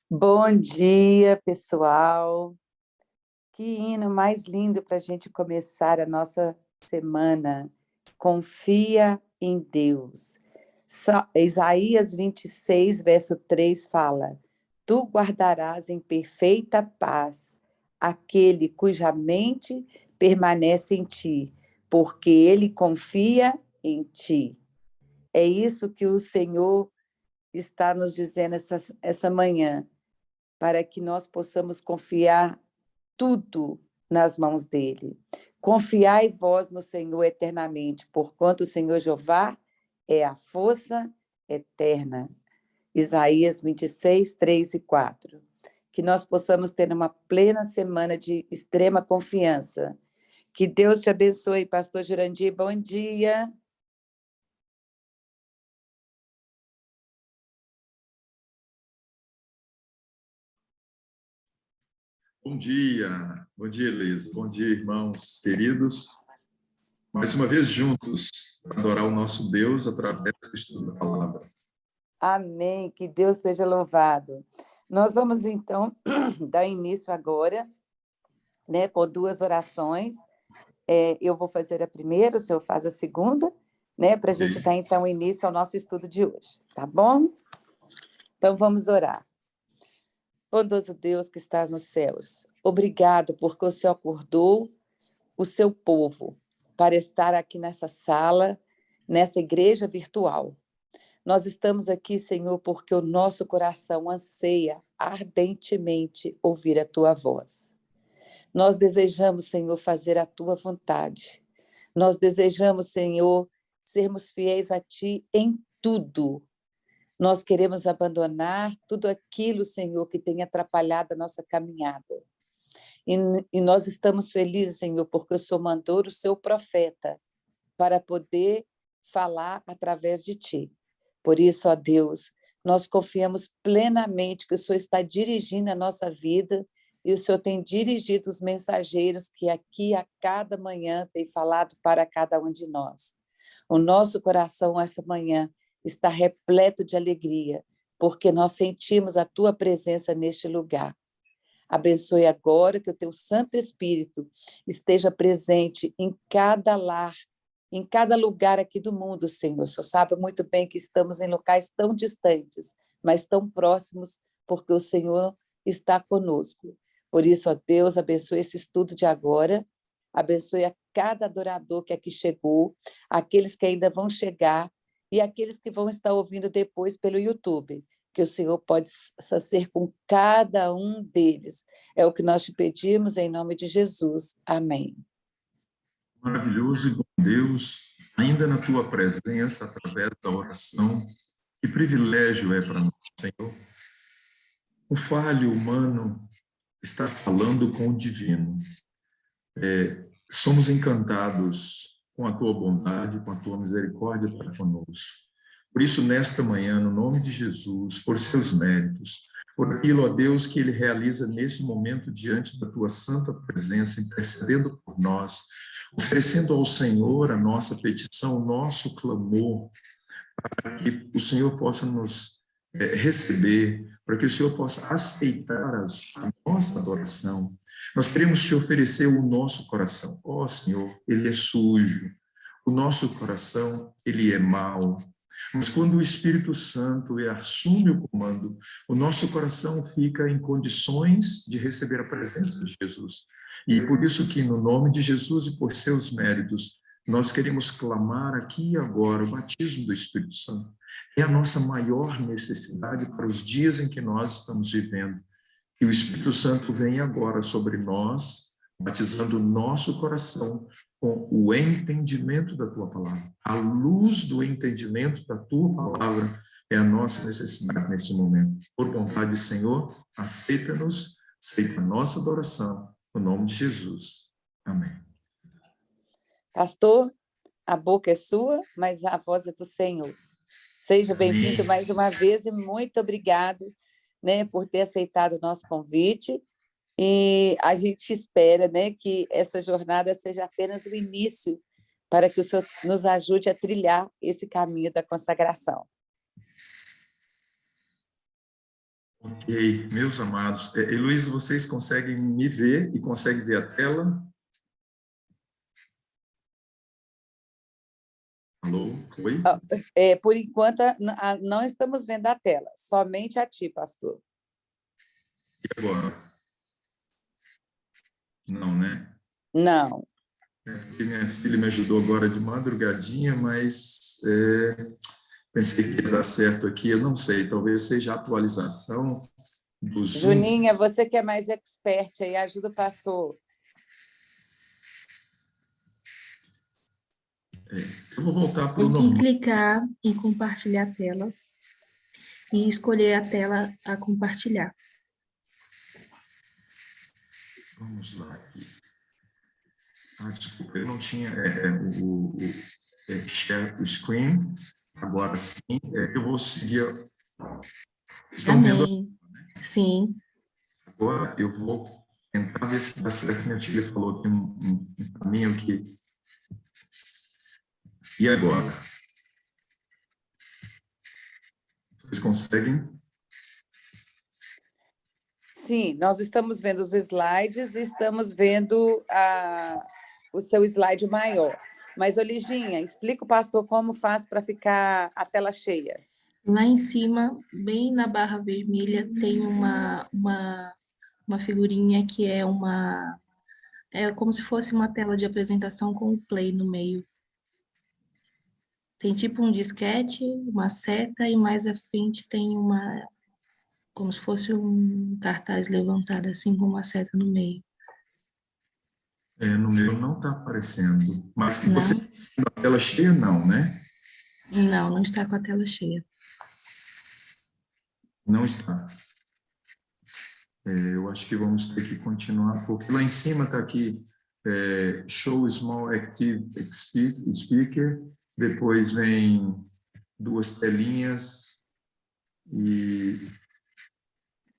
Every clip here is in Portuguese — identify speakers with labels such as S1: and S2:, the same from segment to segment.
S1: Bom dia, pessoal. Que hino mais lindo para a gente começar a nossa semana. Confia em Deus. Isaías 26, verso 3 fala: Tu guardarás em perfeita paz aquele cuja mente permanece em ti, porque ele confia em ti. É isso que o Senhor está nos dizendo essa manhã, para que nós possamos confiar tudo nas mãos dele. Confiai vós no Senhor eternamente, porquanto o Senhor Jeová é a força eterna. Isaías 26, 3 e 4. Que nós possamos ter uma plena semana de extrema confiança. Que Deus te abençoe, pastor Jurandir. Bom dia.
S2: Bom dia, Elisa. Bom dia, irmãos queridos. Mais uma vez juntos, para adorar o nosso Deus através do estudo da palavra.
S1: Amém, que Deus seja louvado. Nós vamos, então, dar início agora, né, com duas orações. Eu vou fazer a primeira, o senhor faz a segunda, né, para a gente dar, então, início ao nosso estudo de hoje, tá bom? Então, vamos orar. Bondoso Deus que estás nos céus, obrigado porque o Senhor acordou o seu povo para estar aqui nessa sala, nessa igreja virtual. Nós estamos aqui, Senhor, porque o nosso coração anseia ardentemente ouvir a tua voz. Nós desejamos, Senhor, fazer a tua vontade. Nós desejamos, Senhor, sermos fiéis a ti em tudo. Nós queremos abandonar tudo aquilo, Senhor, que tem atrapalhado a nossa caminhada. E nós estamos felizes, Senhor, porque o Senhor mandou o seu profeta para poder falar através de ti. Por isso, ó Deus, nós confiamos plenamente que o Senhor está dirigindo a nossa vida e o Senhor tem dirigido os mensageiros que aqui a cada manhã tem falado para cada um de nós. O nosso coração essa manhã está repleto de alegria, porque nós sentimos a tua presença neste lugar. Abençoe agora que o teu Santo Espírito esteja presente em cada lar, em cada lugar aqui do mundo, Senhor. O Senhor sabe muito bem que estamos em locais tão distantes, mas tão próximos, porque o Senhor está conosco. Por isso, ó Deus, abençoe esse estudo de agora, abençoe a cada adorador que aqui chegou, aqueles que ainda vão chegar e aqueles que vão estar ouvindo depois pelo YouTube, que o Senhor pode ser com cada um deles. É o que nós te pedimos em nome de Jesus. Amém.
S2: Maravilhoso e bom Deus, ainda na tua presença, através da oração, que privilégio é para nós, Senhor. O falho humano está falando com o divino. Somos encantados com a tua bondade, com a tua misericórdia para conosco. Por isso, nesta manhã, no nome de Jesus, por seus méritos, por aquilo, ó Deus, que Ele realiza nesse momento diante da tua santa presença, intercedendo por nós, oferecendo ao Senhor a nossa petição, o nosso clamor, para que o Senhor possa nos receber, para que o Senhor possa aceitar a nossa adoração. Nós queremos te oferecer o nosso coração. Ó Senhor, ele é sujo. O nosso coração, ele é mau. Mas quando o Espírito Santo assume o comando, o nosso coração fica em condições de receber a presença de Jesus. E é por isso que, no nome de Jesus e por seus méritos, nós queremos clamar aqui e agora o batismo do Espírito Santo. É a nossa maior necessidade para os dias em que nós estamos vivendo. Que o Espírito Santo venha agora sobre nós, batizando o nosso coração com o entendimento da tua palavra. A luz do entendimento da tua palavra é a nossa necessidade nesse momento. Por vontade, Senhor, aceita-nos, aceita a nossa adoração, no nome de Jesus. Amém.
S1: Pastor, a boca é sua, mas a voz é do Senhor. Seja bem-vindo mais uma vez e muito obrigado, né, por ter aceitado o nosso convite. E a gente espera, né, que essa jornada seja apenas o início para que o Senhor nos ajude a trilhar esse caminho da consagração.
S2: Ok, meus amados. Heloísa, vocês conseguem me ver e conseguem ver a tela? Alô? Oi?
S1: Por enquanto, não estamos vendo a tela, somente a ti, pastor.
S2: E agora? Não, né?
S1: Não.
S2: Porque minha filha me ajudou agora de madrugadinha, mas pensei que ia dar certo aqui. Eu não sei, talvez seja a atualização do Zoom.
S1: Juninha, você que é mais expert aí, ajuda o pastor.
S2: Eu vou voltar para o
S3: Tem que
S2: normal.
S3: clicar em compartilhar a tela e escolher a tela a compartilhar.
S2: Vamos lá aqui. Desculpa, eu não tinha share o screen. Agora sim, eu vou seguir. Estão vendo?
S3: Amém. Sim.
S2: Agora eu vou tentar ver se dá certo. Minha filha falou aqui um caminho que... E agora? Vocês conseguem?
S1: Sim, nós estamos vendo os slides e estamos vendo o seu slide maior. Mas, Oliginha, explica o pastor como faz para ficar a tela cheia.
S3: Lá em cima, bem na barra vermelha, tem uma figurinha que é como se fosse uma tela de apresentação com o play no meio. Tem tipo um disquete, uma seta e mais à frente tem como se fosse um cartaz levantado assim com uma seta no meio.
S2: No meu não está aparecendo. Mas que
S3: Não?
S2: você tem a tela cheia, não, né?
S3: Não, não está com a tela cheia.
S2: Não está. Eu acho que vamos ter que continuar, porque lá em cima está aqui Show Small Active Speaker, depois vem duas telinhas e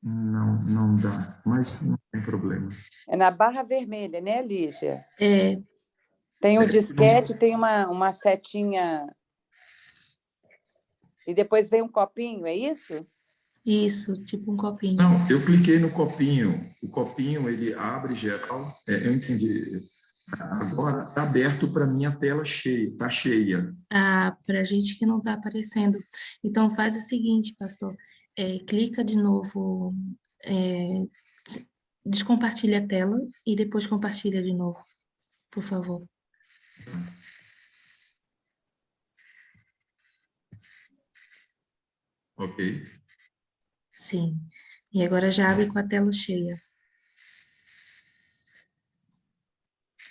S2: não dá, mas não tem problema.
S1: É na barra vermelha, né, Lígia?
S3: É,
S1: Tem um disquete, tem uma setinha e depois vem um copinho, é isso?
S3: isso, tipo um copinho.
S2: Não, eu cliquei no copinho. O copinho, ele abre geral. Eu entendi. Agora está aberto para mim a tela cheia, está cheia.
S3: Para a gente que não está aparecendo. Então, faz o seguinte, pastor, clica de novo, descompartilha a tela e depois compartilha de novo, por favor.
S2: Ok.
S3: Sim. E agora já abre com a tela cheia.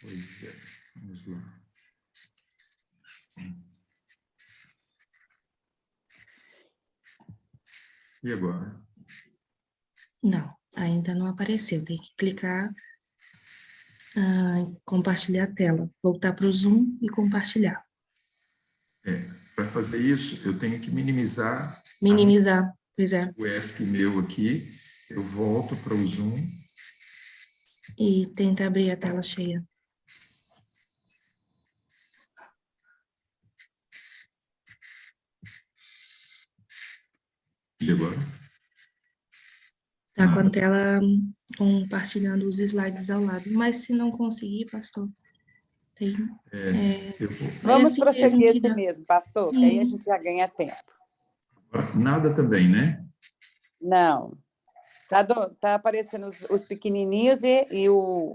S2: Pois é. Vamos lá. E agora?
S3: Não, ainda não apareceu. Tem que clicar, compartilhar a tela, voltar para o Zoom e compartilhar.
S2: Para fazer isso, eu tenho que minimizar
S3: Minimizar, pois é.
S2: o ESC meu aqui. Eu volto para o Zoom.
S3: E tenta abrir a tela cheia.
S2: E agora?
S3: Tá com a tela compartilhando os slides ao lado. Mas se não conseguir, pastor, tem...
S1: Vamos
S3: assim
S1: prosseguir
S3: mesmo que
S1: esse
S3: dá.
S1: mesmo, pastor, que aí a gente já ganha tempo.
S2: Nada também, né?
S1: Não. Tá aparecendo os pequenininhos e o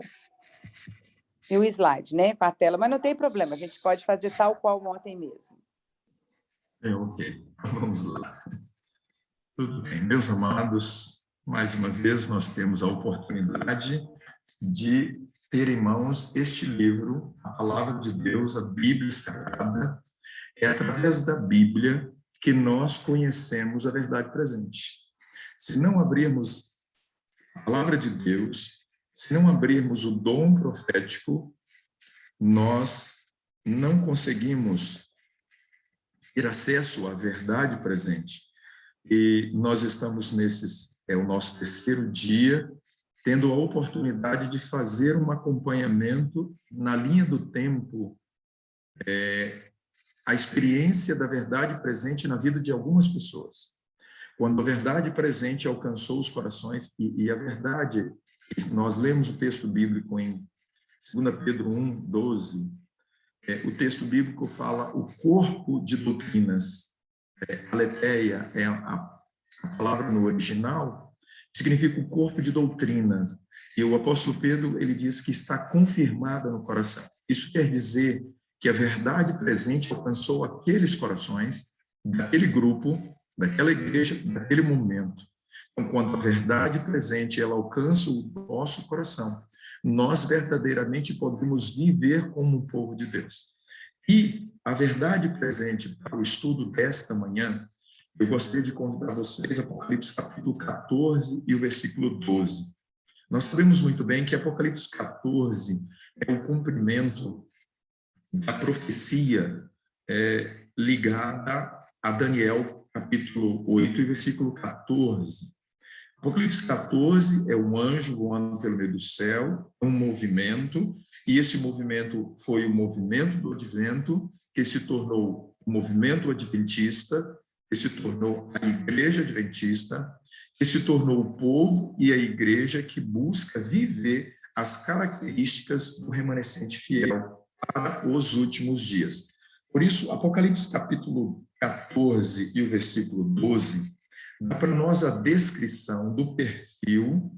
S1: slide, né, com a tela, mas não tem problema, a gente pode fazer tal qual ontem mesmo.
S2: Ok. Vamos lá. Tudo bem. Meus amados, mais uma vez nós temos a oportunidade de ter em mãos este livro, a Palavra de Deus, a Bíblia Sagrada. É através da Bíblia que nós conhecemos a verdade presente. Se não abrirmos a Palavra de Deus, se não abrirmos o dom profético, nós não conseguimos ter acesso à verdade presente. E nós estamos é o nosso terceiro dia, tendo a oportunidade de fazer um acompanhamento na linha do tempo, a experiência da verdade presente na vida de algumas pessoas. Quando a verdade presente alcançou os corações, e a verdade, nós lemos o texto bíblico em 2 Pedro 1, 12, o texto bíblico fala o corpo de doutrinas. Aletheia é a palavra no original, significa o corpo de doutrinas. E o apóstolo Pedro, ele diz que está confirmada no coração. Isso quer dizer que a verdade presente alcançou aqueles corações, daquele grupo, daquela igreja, daquele momento. Então, quando a verdade presente ela alcança o nosso coração, nós verdadeiramente podemos viver como um povo de Deus. E a verdade presente para o estudo desta manhã, eu gostaria de convidar vocês a Apocalipse capítulo 14 e o versículo 12. Nós sabemos muito bem que Apocalipse 14 é o cumprimento da profecia ligada a Daniel, capítulo 8 e versículo 14. Apocalipse 14 é um anjo voando pelo meio do céu, um movimento, e esse movimento foi o movimento do advento, que se tornou o movimento adventista, que se tornou a igreja adventista, que se tornou o povo e a igreja que busca viver as características do remanescente fiel para os últimos dias. Por isso, Apocalipse capítulo 14 e o versículo 12, dá para nós a descrição do perfil,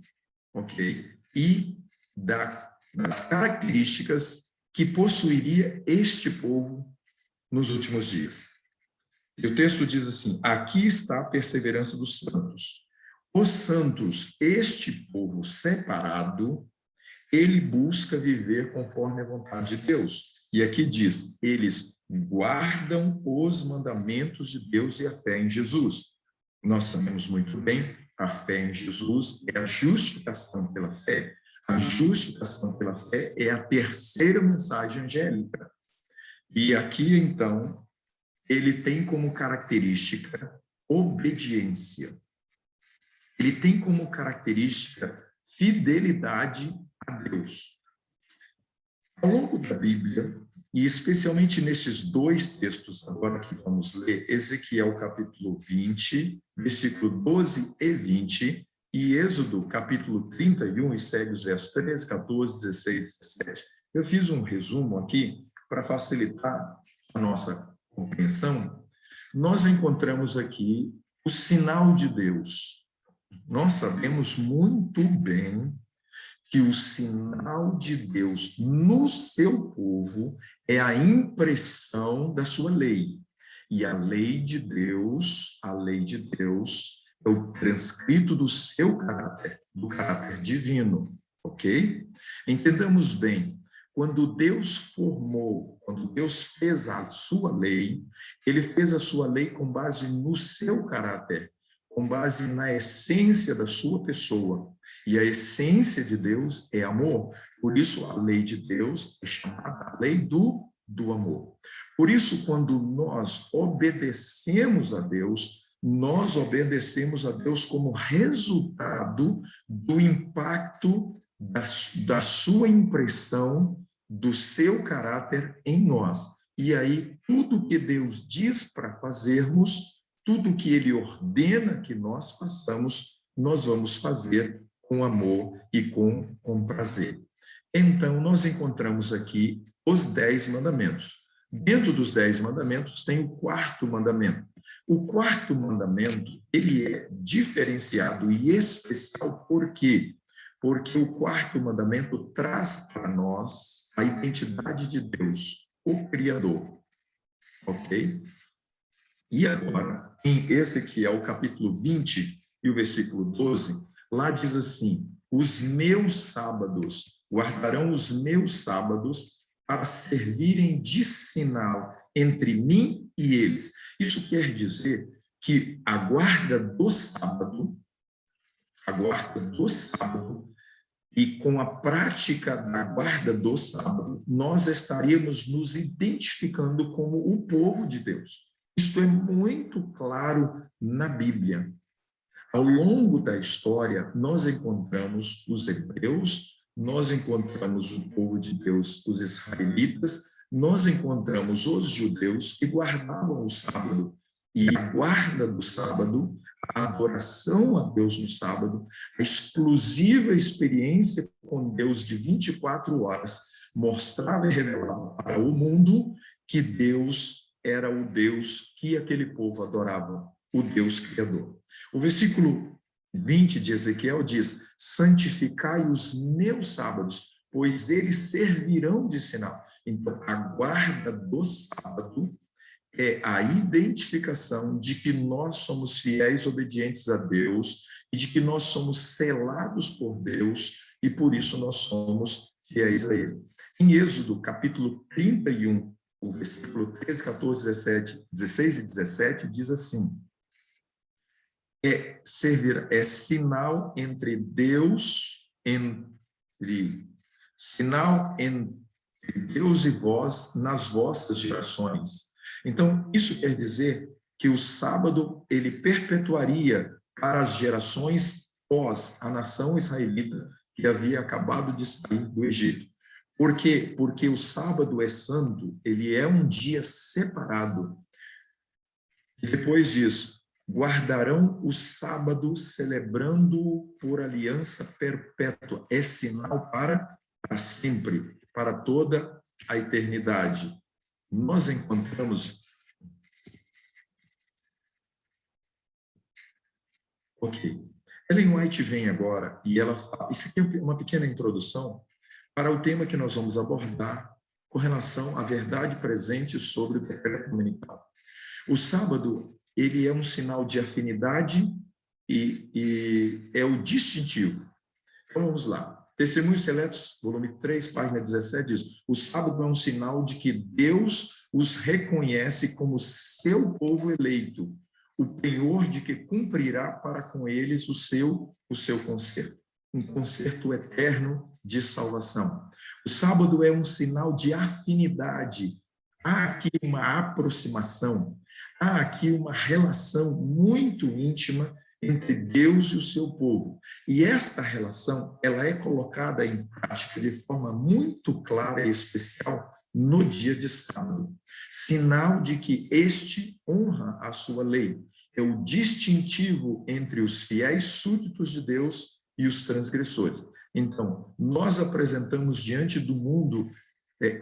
S2: ok? E das características que possuiria este povo nos últimos dias. E o texto diz assim: aqui está a perseverança dos santos. Os santos, este povo separado, ele busca viver conforme a vontade de Deus. E aqui diz, eles guardam os mandamentos de Deus e a fé em Jesus. Nós sabemos muito bem, a fé em Jesus é a justificação pela fé. A justificação pela fé é a terceira mensagem angélica. E aqui, então, ele tem como característica obediência. Ele tem como característica fidelidade a Deus. Ao longo da Bíblia, e especialmente nesses dois textos agora que vamos ler, Ezequiel capítulo 20, versículo 12 e 20, e Êxodo capítulo 31, e segue os versos 13, 14, 16, 17. Eu fiz um resumo aqui para facilitar a nossa compreensão. Nós encontramos aqui o sinal de Deus. Nós sabemos muito bem que o sinal de Deus no seu povo é a impressão da sua lei. E a lei de Deus é o transcrito do seu caráter, do caráter divino, ok? Entendamos bem, quando Deus fez a sua lei, ele fez a sua lei com base no seu caráter, com base na essência da sua pessoa. E a essência de Deus é amor. Por isso, a lei de Deus é chamada a lei do amor. Por isso, quando nós obedecemos a Deus, nós obedecemos a Deus como resultado do impacto da sua impressão, do seu caráter em nós. E aí, tudo que Deus diz para fazermos, tudo que ele ordena que nós façamos, nós vamos fazer com amor e com prazer. Então, nós encontramos aqui os 10 mandamentos. Dentro dos 10 mandamentos tem o 4º mandamento. O 4º mandamento, ele é diferenciado e especial, por quê? Porque o 4º mandamento traz para nós a identidade de Deus, o Criador. Ok? E agora, em Ezequiel capítulo 20 e o versículo 12, lá diz assim: os meus sábados, guardarão os meus sábados para servirem de sinal entre mim e eles. Isso quer dizer que a guarda do sábado, e com a prática da guarda do sábado, nós estaríamos nos identificando como o povo de Deus. Isso é muito claro na Bíblia. Ao longo da história, nós encontramos os hebreus, nós encontramos o povo de Deus, os israelitas, nós encontramos os judeus que guardavam o sábado. E a guarda do sábado, a adoração a Deus no sábado, a exclusiva experiência com Deus de 24 horas, mostrava e revelava para o mundo que Deus era o Deus que aquele povo adorava, o Deus Criador. O versículo 20 de Ezequiel diz: santificai os meus sábados, pois eles servirão de sinal. Então, a guarda do sábado é a identificação de que nós somos fiéis, obedientes a Deus, e de que nós somos selados por Deus, e por isso nós somos fiéis a Ele. Em Êxodo, capítulo 31, o versículo 13, 14, 17, 16 e 17, diz assim: é sinal entre Deus, sinal entre Deus e vós nas vossas gerações. Então, isso quer dizer que o sábado ele perpetuaria para as gerações pós a nação israelita que havia acabado de sair do Egito. Por quê? Porque o sábado é santo, ele é um dia separado. E depois disso, guardarão o sábado celebrando-o por aliança perpétua. É sinal para sempre, para toda a eternidade. Nós encontramos... Ok. Ellen White vem agora e ela fala... Isso aqui é uma pequena introdução para o tema que nós vamos abordar com relação à verdade presente sobre o decreto dominical. O sábado, ele é um sinal de afinidade e é o distintivo. Então, vamos lá. Testemunhos Seletos, volume 3, página 17, diz: o sábado é um sinal de que Deus os reconhece como seu povo eleito, o penhor de que cumprirá para com eles o seu concerto, um concerto eterno de salvação. O sábado é um sinal de afinidade. Há aqui uma aproximação, há aqui uma relação muito íntima entre Deus e o seu povo. E esta relação, ela é colocada em prática de forma muito clara e especial no dia de sábado. Sinal de que este honra a sua lei. É o distintivo entre os fiéis súditos de Deus e os transgressores. Então, nós apresentamos diante do mundo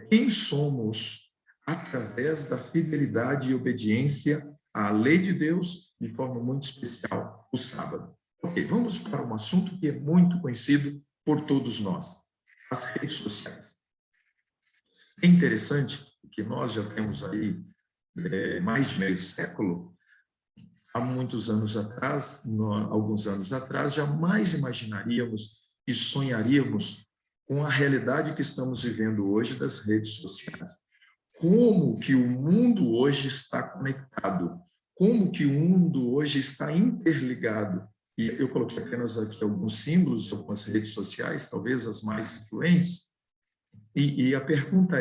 S2: quem somos através da fidelidade e obediência à lei de Deus, de forma muito especial, o sábado. Ok, vamos para um assunto que é muito conhecido por todos nós, as redes sociais. É interessante que nós já temos aí mais de meio século, há muitos anos atrás, alguns anos atrás, jamais imaginaríamos e sonharíamos com a realidade que estamos vivendo hoje das redes sociais. Como que o mundo hoje está conectado, como que o mundo hoje está interligado. E eu coloquei apenas aqui alguns símbolos de algumas redes sociais, talvez as mais influentes, e a pergunta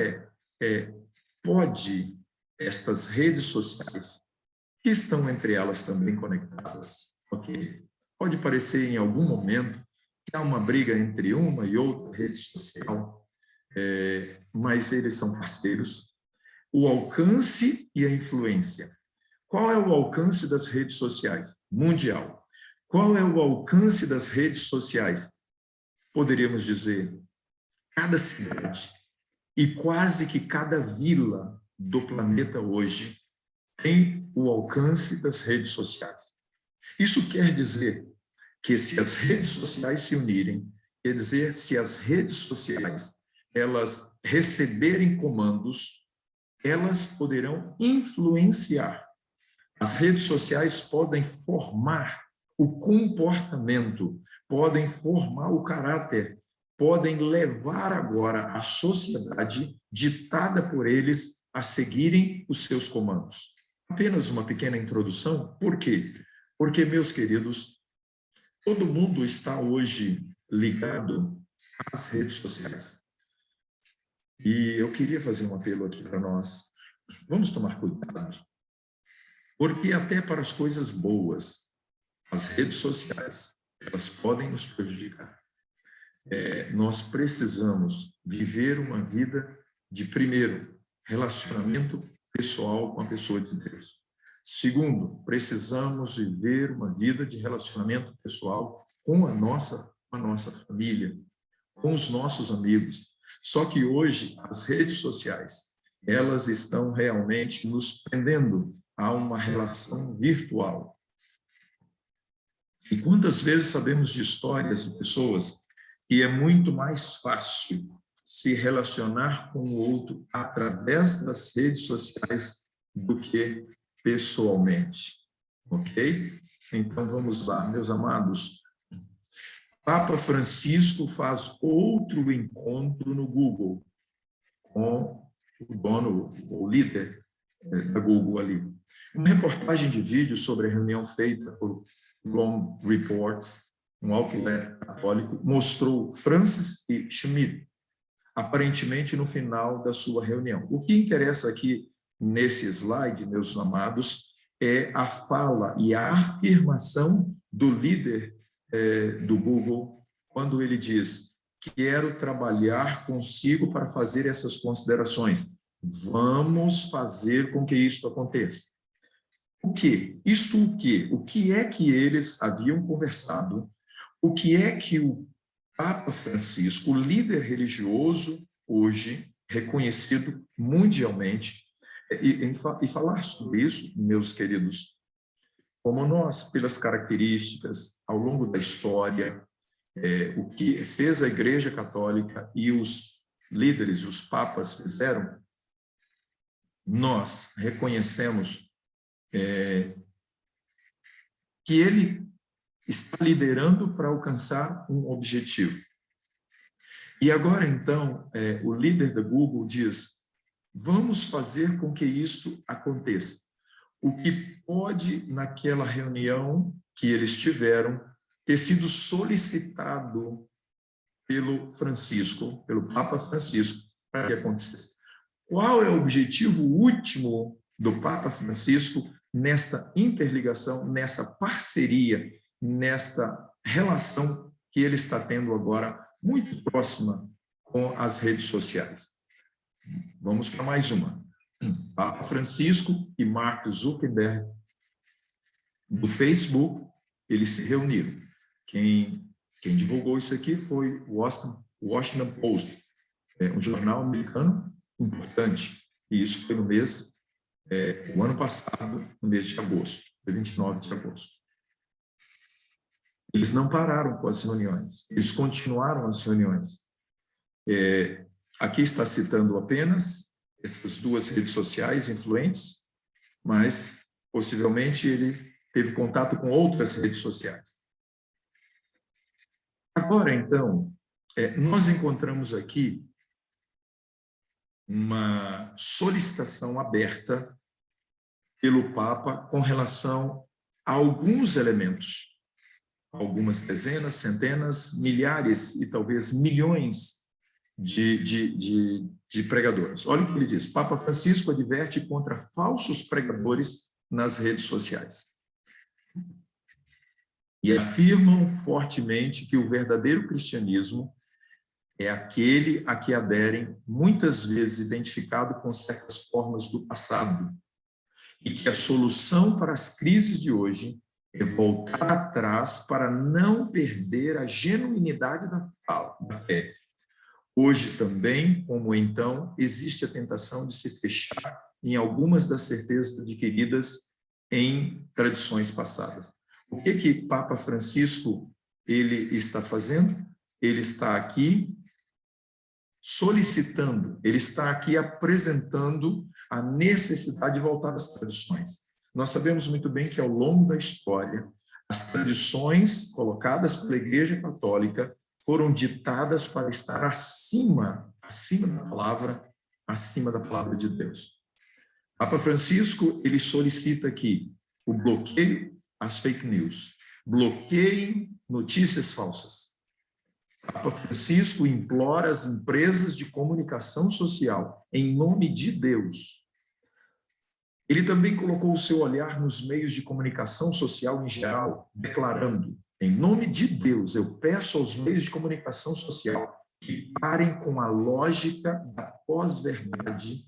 S2: pode estas redes sociais, que estão entre elas também conectadas, ok? Pode parecer em algum momento que há uma briga entre uma e outra rede social, mas eles são parceiros. O alcance e a influência. Qual é o alcance das redes sociais? Mundial. Qual é o alcance das redes sociais? Poderíamos dizer, cada cidade e quase que cada vila do planeta hoje tem o alcance das redes sociais. Isso quer dizer que se as redes sociais se unirem, quer dizer, se as redes sociais elas receberem comandos, elas poderão influenciar. As redes sociais podem formar o comportamento, podem formar o caráter, podem levar agora a sociedade ditada por eles a seguirem os seus comandos. Apenas uma pequena introdução. Por quê? Porque, meus queridos, todo mundo está hoje ligado às redes sociais. E eu queria fazer um apelo aqui para nós. Vamos tomar cuidado, porque até para as coisas boas, as redes sociais, elas podem nos prejudicar. Nós precisamos viver uma vida de, primeiro, relacionamento pessoal com a pessoa de Deus. Segundo, precisamos viver uma vida de relacionamento pessoal com a nossa família, com os nossos amigos. Só que hoje as redes sociais, elas estão realmente nos prendendo a uma relação virtual. E quantas vezes sabemos de histórias de pessoas que é muito mais fácil se relacionar com o outro através das redes sociais do que pessoalmente, ok? Então, vamos lá, meus amados. Papa Francisco faz outro encontro no Google com o dono, o líder da Google ali. Uma reportagem de vídeo sobre a reunião feita por Long Reports, um outlet católico, mostrou Francis e Schmidt, aparentemente no final da sua reunião. O que interessa aqui nesse slide, meus amados, é a fala e a afirmação do líder do Google, quando ele diz: quero trabalhar consigo para fazer essas considerações. Vamos fazer com que isso aconteça. O quê? Isto o quê? O que é que eles haviam conversado? O que é que o Papa Francisco, o líder religioso hoje, reconhecido mundialmente, e falar sobre isso, meus queridos, como nós, pelas características ao longo da história, o que fez a Igreja Católica e os líderes, os papas fizeram, nós reconhecemos que ele está liderando para alcançar um objetivo. E agora, então, o líder da Google diz: vamos fazer com que isto aconteça. O que pode, naquela reunião que eles tiveram, ter sido solicitado pelo Francisco, pelo Papa Francisco, para que acontecesse. Qual é o objetivo último do Papa Francisco nesta interligação, nessa parceria, nesta relação que ele está tendo agora, muito próxima com as redes sociais? Vamos para mais uma. Papa Francisco e Mark Zuckerberg, do Facebook, eles se reuniram. Quem divulgou isso aqui foi o Washington Post, um jornal americano importante. E isso foi no mês, o ano passado, no mês de agosto, 29 de agosto. Eles não pararam com as reuniões, eles continuaram as reuniões. Aqui está citando apenas essas duas redes sociais influentes, mas possivelmente ele teve contato com outras redes sociais. Agora, então, nós encontramos aqui uma solicitação aberta pelo Papa com relação a alguns elementos, algumas dezenas, centenas, milhares e talvez milhões de pregadores. Olha o que ele diz: Papa Francisco adverte contra falsos pregadores nas redes sociais e afirmam fortemente que o verdadeiro cristianismo é aquele a que aderem, muitas vezes identificado com certas formas do passado, e que a solução para as crises de hoje é voltar atrás para não perder a genuinidade da fé. Hoje também, como então, existe a tentação de se fechar em algumas das certezas adquiridas em tradições passadas. O que Papa Francisco ele está fazendo? Ele está aqui solicitando, ele está aqui apresentando a necessidade de voltar às tradições. Nós sabemos muito bem que, ao longo da história, as tradições colocadas pela Igreja Católica foram ditadas para estar acima da palavra de Deus. Papa Francisco, ele solicita aqui o bloqueio às fake news, bloqueiem notícias falsas. Papa Francisco implora às empresas de comunicação social, em nome de Deus. Ele também colocou o seu olhar nos meios de comunicação social em geral, declarando: em nome de Deus, eu peço aos meios de comunicação social que parem com a lógica da pós-verdade,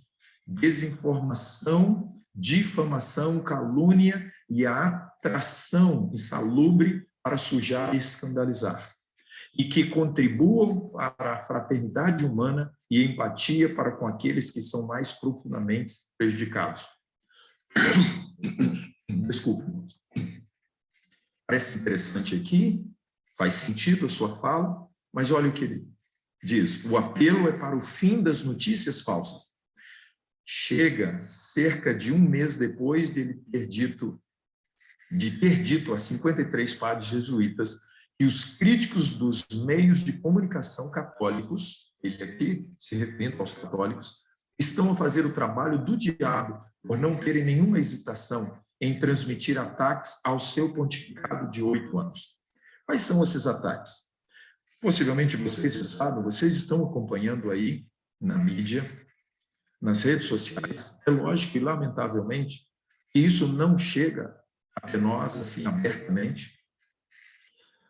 S2: desinformação difamação, calúnia e a atração insalubre para sujar e escandalizar, e que contribuam para a fraternidade humana e empatia para com aqueles que são mais profundamente prejudicados. Desculpe. Parece interessante aqui, faz sentido a sua fala, mas olha o que ele diz: o apelo é para o fim das notícias falsas. Chega cerca de um mês depois de ter dito a 53 padres jesuítas que os críticos dos meios de comunicação católicos, ele aqui se refere aos católicos, estão a fazer o trabalho do diabo por não terem nenhuma hesitação em transmitir ataques ao seu pontificado de 8 anos. Quais são esses ataques? Possivelmente vocês já sabem, vocês estão acompanhando aí na mídia, nas redes sociais. É lógico e, lamentavelmente, que isso não chega até nós assim abertamente,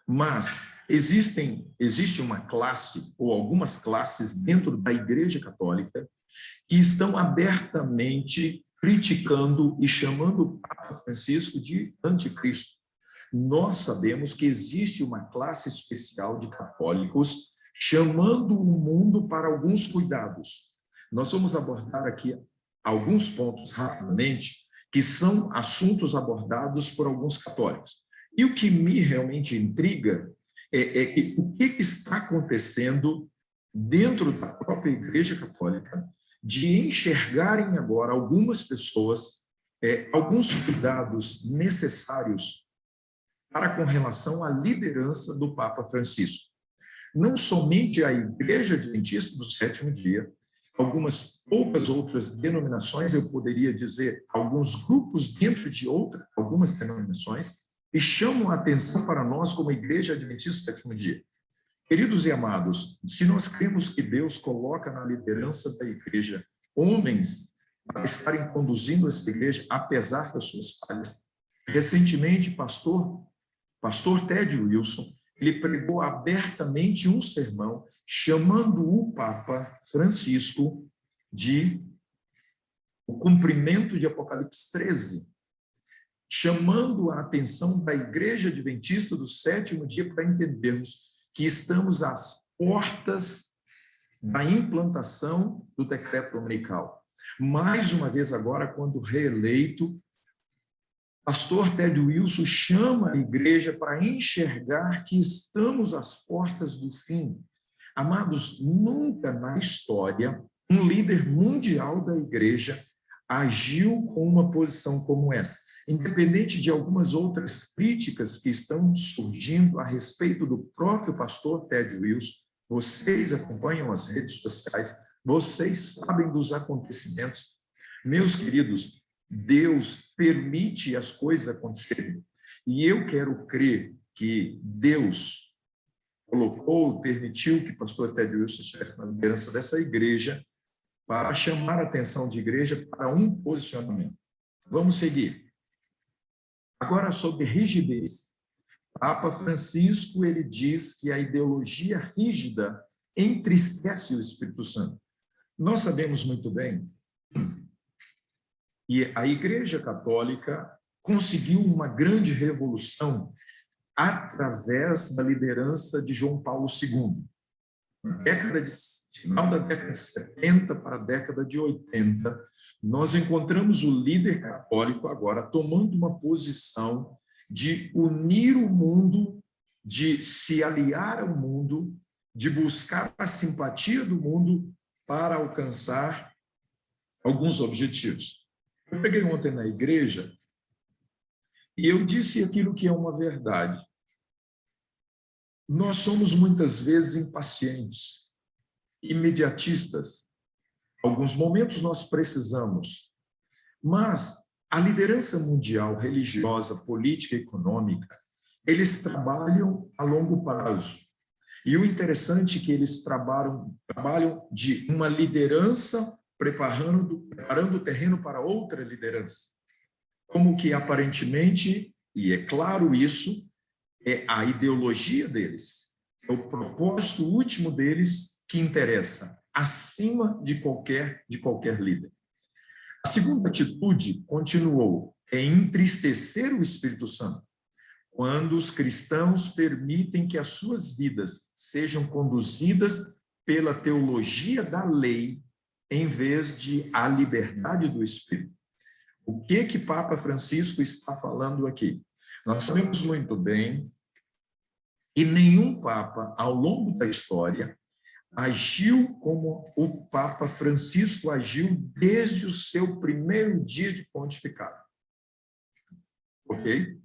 S2: mas existe uma classe ou algumas classes dentro da Igreja Católica que estão abertamente criticando e chamando o Papa Francisco de anticristo. Nós sabemos que existe uma classe especial de católicos chamando o mundo para alguns cuidados. Nós vamos abordar aqui alguns pontos rapidamente, que são assuntos abordados por alguns católicos. E o que me realmente intriga é que o que está acontecendo dentro da própria Igreja Católica de enxergarem agora algumas pessoas, alguns cuidados necessários para com relação à liderança do Papa Francisco. Não somente a Igreja Adventista do Sétimo Dia, algumas poucas outras denominações, eu poderia dizer, alguns grupos dentro de algumas denominações, e chamam a atenção para nós como Igreja Adventista do Sétimo Dia. Queridos e amados, se nós cremos que Deus coloca na liderança da Igreja homens para estarem conduzindo essa Igreja, apesar das suas falhas, recentemente, pastor Ted Wilson, ele pregou abertamente um sermão chamando o Papa Francisco de o cumprimento de Apocalipse 13, chamando a atenção da Igreja Adventista do Sétimo Dia para entendermos que estamos às portas da implantação do decreto dominical. Mais uma vez agora, quando reeleito, pastor Ted Wilson chama a igreja para enxergar que estamos às portas do fim. Amados, nunca na história um líder mundial da igreja agiu com uma posição como essa. Independente de algumas outras críticas que estão surgindo a respeito do próprio pastor Ted Wilson, vocês acompanham as redes sociais, vocês sabem dos acontecimentos. Meus queridos, Deus permite as coisas acontecerem. E eu quero crer que Deus colocou, permitiu que o pastor Ted Wilson estivesse na liderança dessa igreja para chamar a atenção da igreja para um posicionamento. Vamos seguir. Agora, sobre rigidez. Papa Francisco, ele diz que a ideologia rígida entristece o Espírito Santo. Nós sabemos muito bem que a Igreja Católica conseguiu uma grande revolução através da liderança de João Paulo II. Final da década de 70 para a década de 80, nós encontramos o líder católico agora tomando uma posição de unir o mundo, de se aliar ao mundo, de buscar a simpatia do mundo para alcançar alguns objetivos. Eu peguei ontem na igreja e eu disse aquilo que é uma verdade. Nós somos muitas vezes impacientes, imediatistas. Em alguns momentos nós precisamos, mas a liderança mundial, religiosa, política e econômica, eles trabalham a longo prazo. E o interessante é que eles trabalham de uma liderança preparando o terreno para outra liderança. Como que aparentemente, e é claro isso, é a ideologia deles, é o propósito último deles que interessa, acima de qualquer líder. A segunda atitude, continuou, é entristecer o Espírito Santo, quando os cristãos permitem que as suas vidas sejam conduzidas pela teologia da lei, em vez de a liberdade do Espírito. O que Papa Francisco está falando aqui? Nós sabemos muito bem que nenhum Papa, ao longo da história, agiu como o Papa Francisco agiu desde o seu primeiro dia de pontificado. Ok?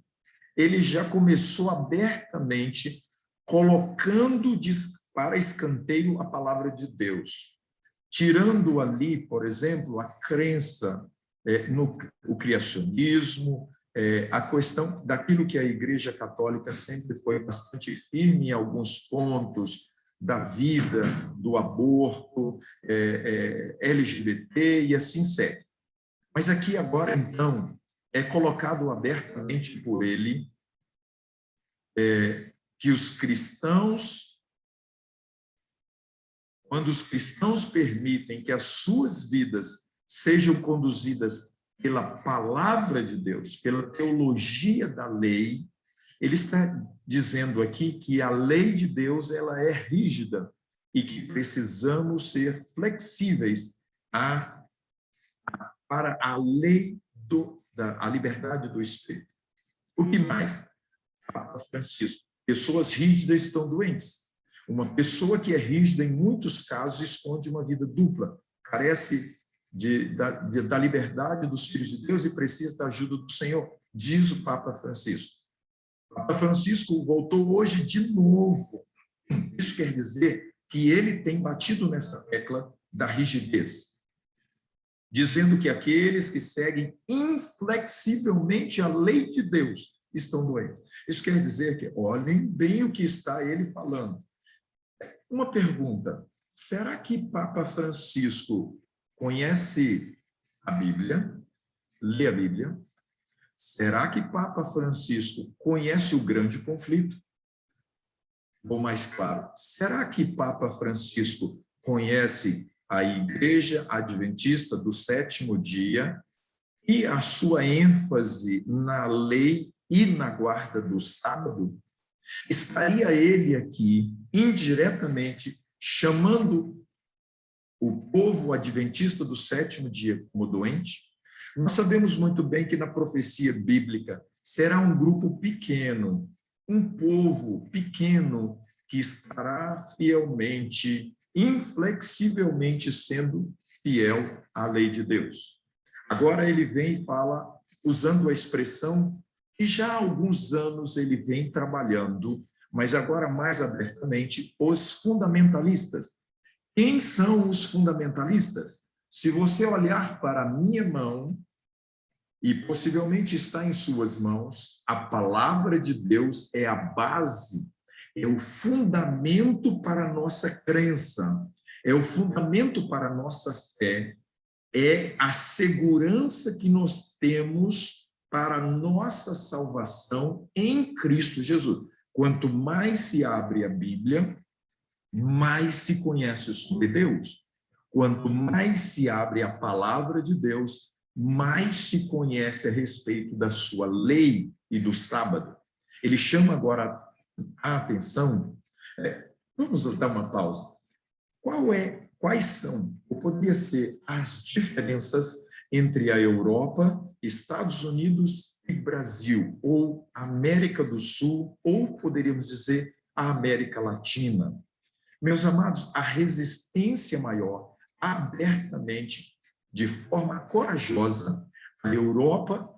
S2: Ele já começou abertamente colocando para escanteio a palavra de Deus, tirando ali, por exemplo, a crença no criacionismo, a questão daquilo que a Igreja Católica sempre foi bastante firme em alguns pontos, da vida, do aborto, LGBT e assim segue. Mas aqui agora, então, é colocado abertamente por ele que os cristãos, quando os cristãos permitem que as suas vidas sejam conduzidas pela palavra de Deus, pela teologia da lei, ele está dizendo aqui que a lei de Deus ela é rígida e que precisamos ser flexíveis para a lei a liberdade do Espírito. O que mais? Papa Francisco. Pessoas rígidas estão doentes. Uma pessoa que é rígida, em muitos casos, esconde uma vida dupla, carece da liberdade dos filhos de Deus e precisa da ajuda do Senhor, diz o Papa Francisco. O Papa Francisco voltou hoje de novo. Isso quer dizer que ele tem batido nessa tecla da rigidez, dizendo que aqueles que seguem inflexivelmente a lei de Deus estão doentes. Isso quer dizer que, olhem bem o que está ele falando. Uma pergunta, será que Papa Francisco conhece a Bíblia? Lê a Bíblia? Será que Papa Francisco conhece o grande conflito? Ou mais claro, será que Papa Francisco conhece a Igreja Adventista do Sétimo Dia e a sua ênfase na lei e na guarda do sábado? Estaria ele aqui, indiretamente, chamando o povo adventista do sétimo dia como doente? Nós sabemos muito bem que na profecia bíblica será um grupo pequeno, um povo pequeno que estará fielmente, inflexivelmente sendo fiel à lei de Deus. Agora ele vem e fala, usando a expressão que já há alguns anos ele vem trabalhando, mas agora mais abertamente, os fundamentalistas. Quem são os fundamentalistas? Se você olhar para a minha mão, e possivelmente está em suas mãos, a palavra de Deus é a base, é o fundamento para a nossa crença, é o fundamento para a nossa fé, é a segurança que nós temos para a nossa salvação em Cristo Jesus. Quanto mais se abre a Bíblia, mais se conhece sobre Deus. Quanto mais se abre a palavra de Deus, mais se conhece a respeito da sua lei e do sábado. Ele chama agora a atenção. Vamos dar uma pausa. Quais são, ou poderia ser, as diferenças entre a Europa, Estados Unidos e Brasil, ou América do Sul, ou poderíamos dizer a América Latina? Meus amados, a resistência maior, abertamente, de forma corajosa, a Europa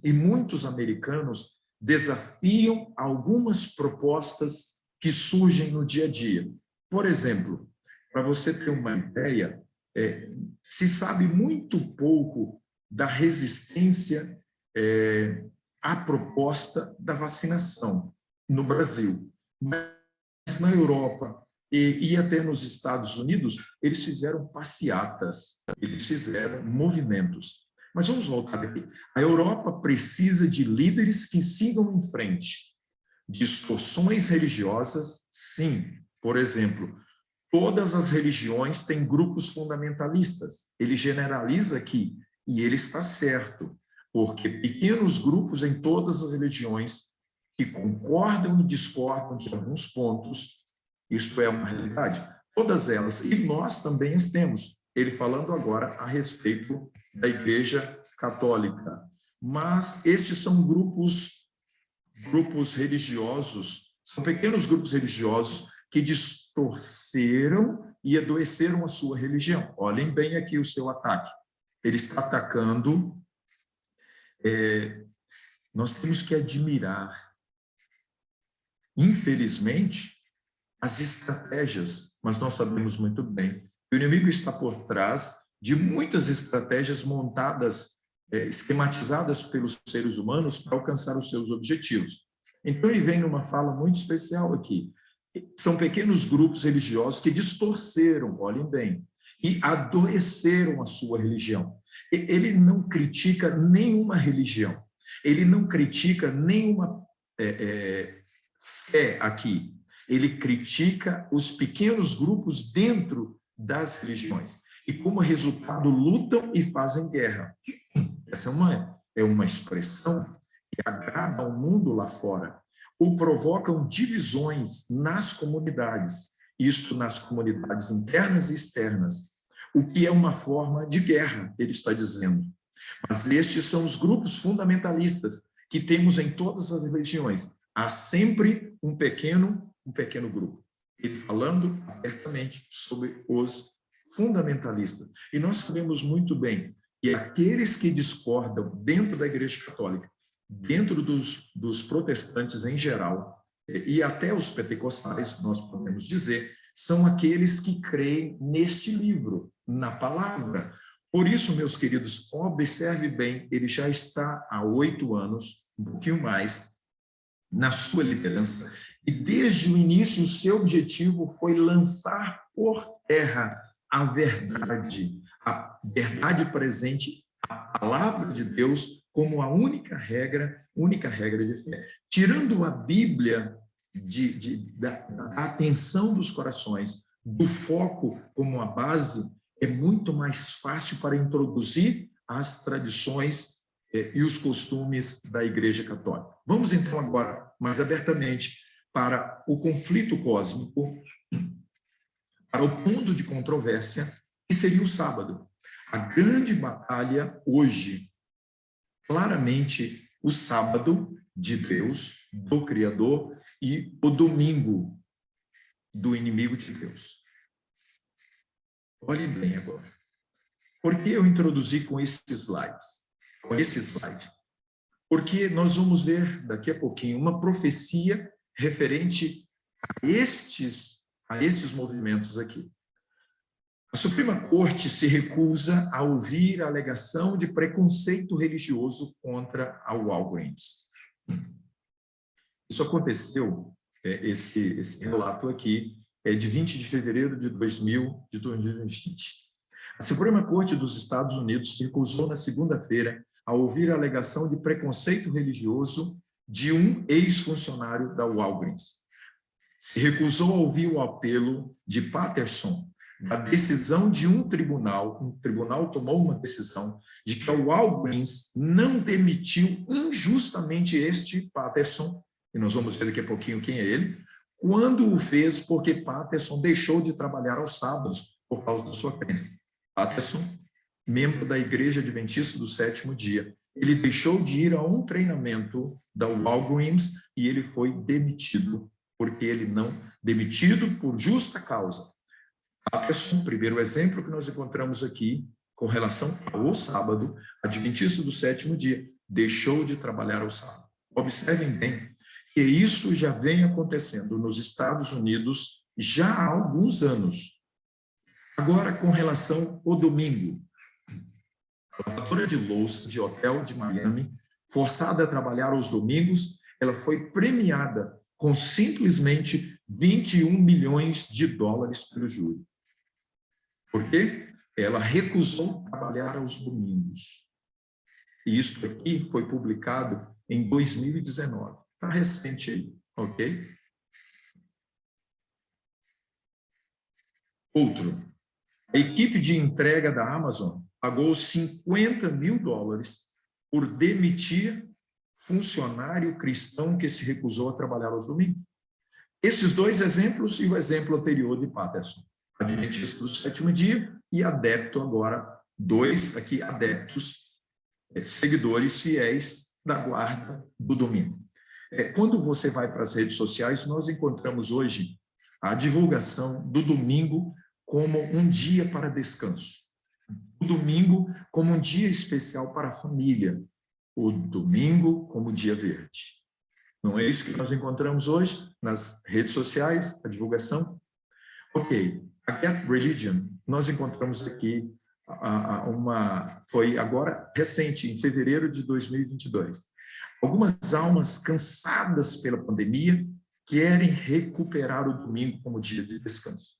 S2: e muitos americanos desafiam algumas propostas que surgem no dia a dia. Por exemplo, para você ter uma ideia, se sabe muito pouco da resistência à proposta da vacinação no Brasil. Mas na Europa e até nos Estados Unidos, eles fizeram passeatas, eles fizeram movimentos. Mas vamos voltar aqui. A Europa precisa de líderes que sigam em frente. Distorções religiosas, sim. Por exemplo, todas as religiões têm grupos fundamentalistas. Ele generaliza aqui E ele está certo, porque pequenos grupos em todas as religiões que concordam e discordam de alguns pontos, isto é uma realidade. Todas elas, e nós também as temos. Ele falando agora a respeito da Igreja Católica. Mas estes são grupos religiosos, são pequenos grupos religiosos que distorceram e adoeceram a sua religião. Olhem bem aqui o seu ataque. Ele está atacando. Nós temos que admirar, infelizmente, as estratégias, mas nós sabemos muito bem que o inimigo está por trás de muitas estratégias montadas, esquematizadas pelos seres humanos para alcançar os seus objetivos. Então, ele vem numa fala muito especial aqui. São pequenos grupos religiosos que distorceram, olhem bem, e adoeceram a sua religião. Ele não critica nenhuma religião, ele não critica nenhuma fé aqui. Ele critica os pequenos grupos dentro das religiões. E, como resultado, lutam e fazem guerra. Essa é uma expressão que agrada ao mundo lá fora. Ou provocam divisões nas comunidades, isto nas comunidades internas e externas, o que é uma forma de guerra, ele está dizendo. Mas estes são os grupos fundamentalistas que temos em todas as religiões. Há sempre um pequeno grupo. Ele falando abertamente sobre os fundamentalistas. E nós sabemos muito bem que aqueles que discordam dentro da Igreja Católica, dentro dos protestantes em geral, e até os pentecostais, nós podemos dizer, são aqueles que creem neste livro, na palavra. Por isso, meus queridos, observe bem, ele já está há 8 anos, um pouquinho mais, na sua liderança, e desde o início o seu objetivo foi lançar por terra a verdade presente, a palavra de Deus como a única regra de fé. Tirando a Bíblia da atenção dos corações, do foco como a base, é muito mais fácil para introduzir as tradições e os costumes da Igreja Católica. Vamos então agora, mais abertamente, para o conflito cósmico, para o ponto de controvérsia, que seria o sábado. A grande batalha hoje, claramente, o sábado de Deus, do Criador, e o domingo do inimigo de Deus. Olhe bem agora. Por que eu introduzi com esse slide? Porque nós vamos ver daqui a pouquinho uma profecia referente a estes movimentos aqui. A Suprema Corte se recusa a ouvir a alegação de preconceito religioso contra a Walgreens. Isso aconteceu, esse relato aqui, é de 20 de fevereiro de 2020. A Suprema Corte dos Estados Unidos se recusou na segunda-feira a ouvir a alegação de preconceito religioso de um ex-funcionário da Walgreens. Se recusou a ouvir o apelo de Patterson, da decisão de um tribunal tomou uma decisão de que a Walgreens não demitiu injustamente este Patterson, e nós vamos ver daqui a pouquinho quem é ele, quando o fez porque Patterson deixou de trabalhar aos sábados por causa da sua crença. Patterson, membro da Igreja Adventista do Sétimo Dia, ele deixou de ir a um treinamento da Walgreens e ele foi demitido, porque ele não demitido por justa causa. Patterson, primeiro exemplo que nós encontramos aqui, com relação ao sábado, Adventista do Sétimo Dia, deixou de trabalhar ao sábado. Observem bem que isso já vem acontecendo nos Estados Unidos já há alguns anos. Agora, com relação ao domingo, a lavadora de louça de hotel de Miami, forçada a trabalhar aos domingos, ela foi premiada com simplesmente $21 milhões pelo júri. Por quê? Ela recusou trabalhar aos domingos. E isso aqui foi publicado em 2019. Está recente aí, ok? Outro. A equipe de entrega da Amazon pagou $50 mil por demitir funcionário cristão que se recusou a trabalhar aos domingos. Esses dois exemplos e o exemplo anterior de Patterson, adventista do sétimo dia e adepto agora, dois aqui adeptos, seguidores fiéis da guarda do domingo. Quando você vai para as redes sociais, nós encontramos hoje a divulgação do domingo como um dia para descanso, o domingo como um dia especial para a família, o domingo como dia verde. Não é isso que nós encontramos hoje nas redes sociais, a divulgação? Ok, a Get Religion, nós encontramos aqui foi agora recente, em fevereiro de 2022. Algumas almas cansadas pela pandemia querem recuperar o domingo como dia de descanso.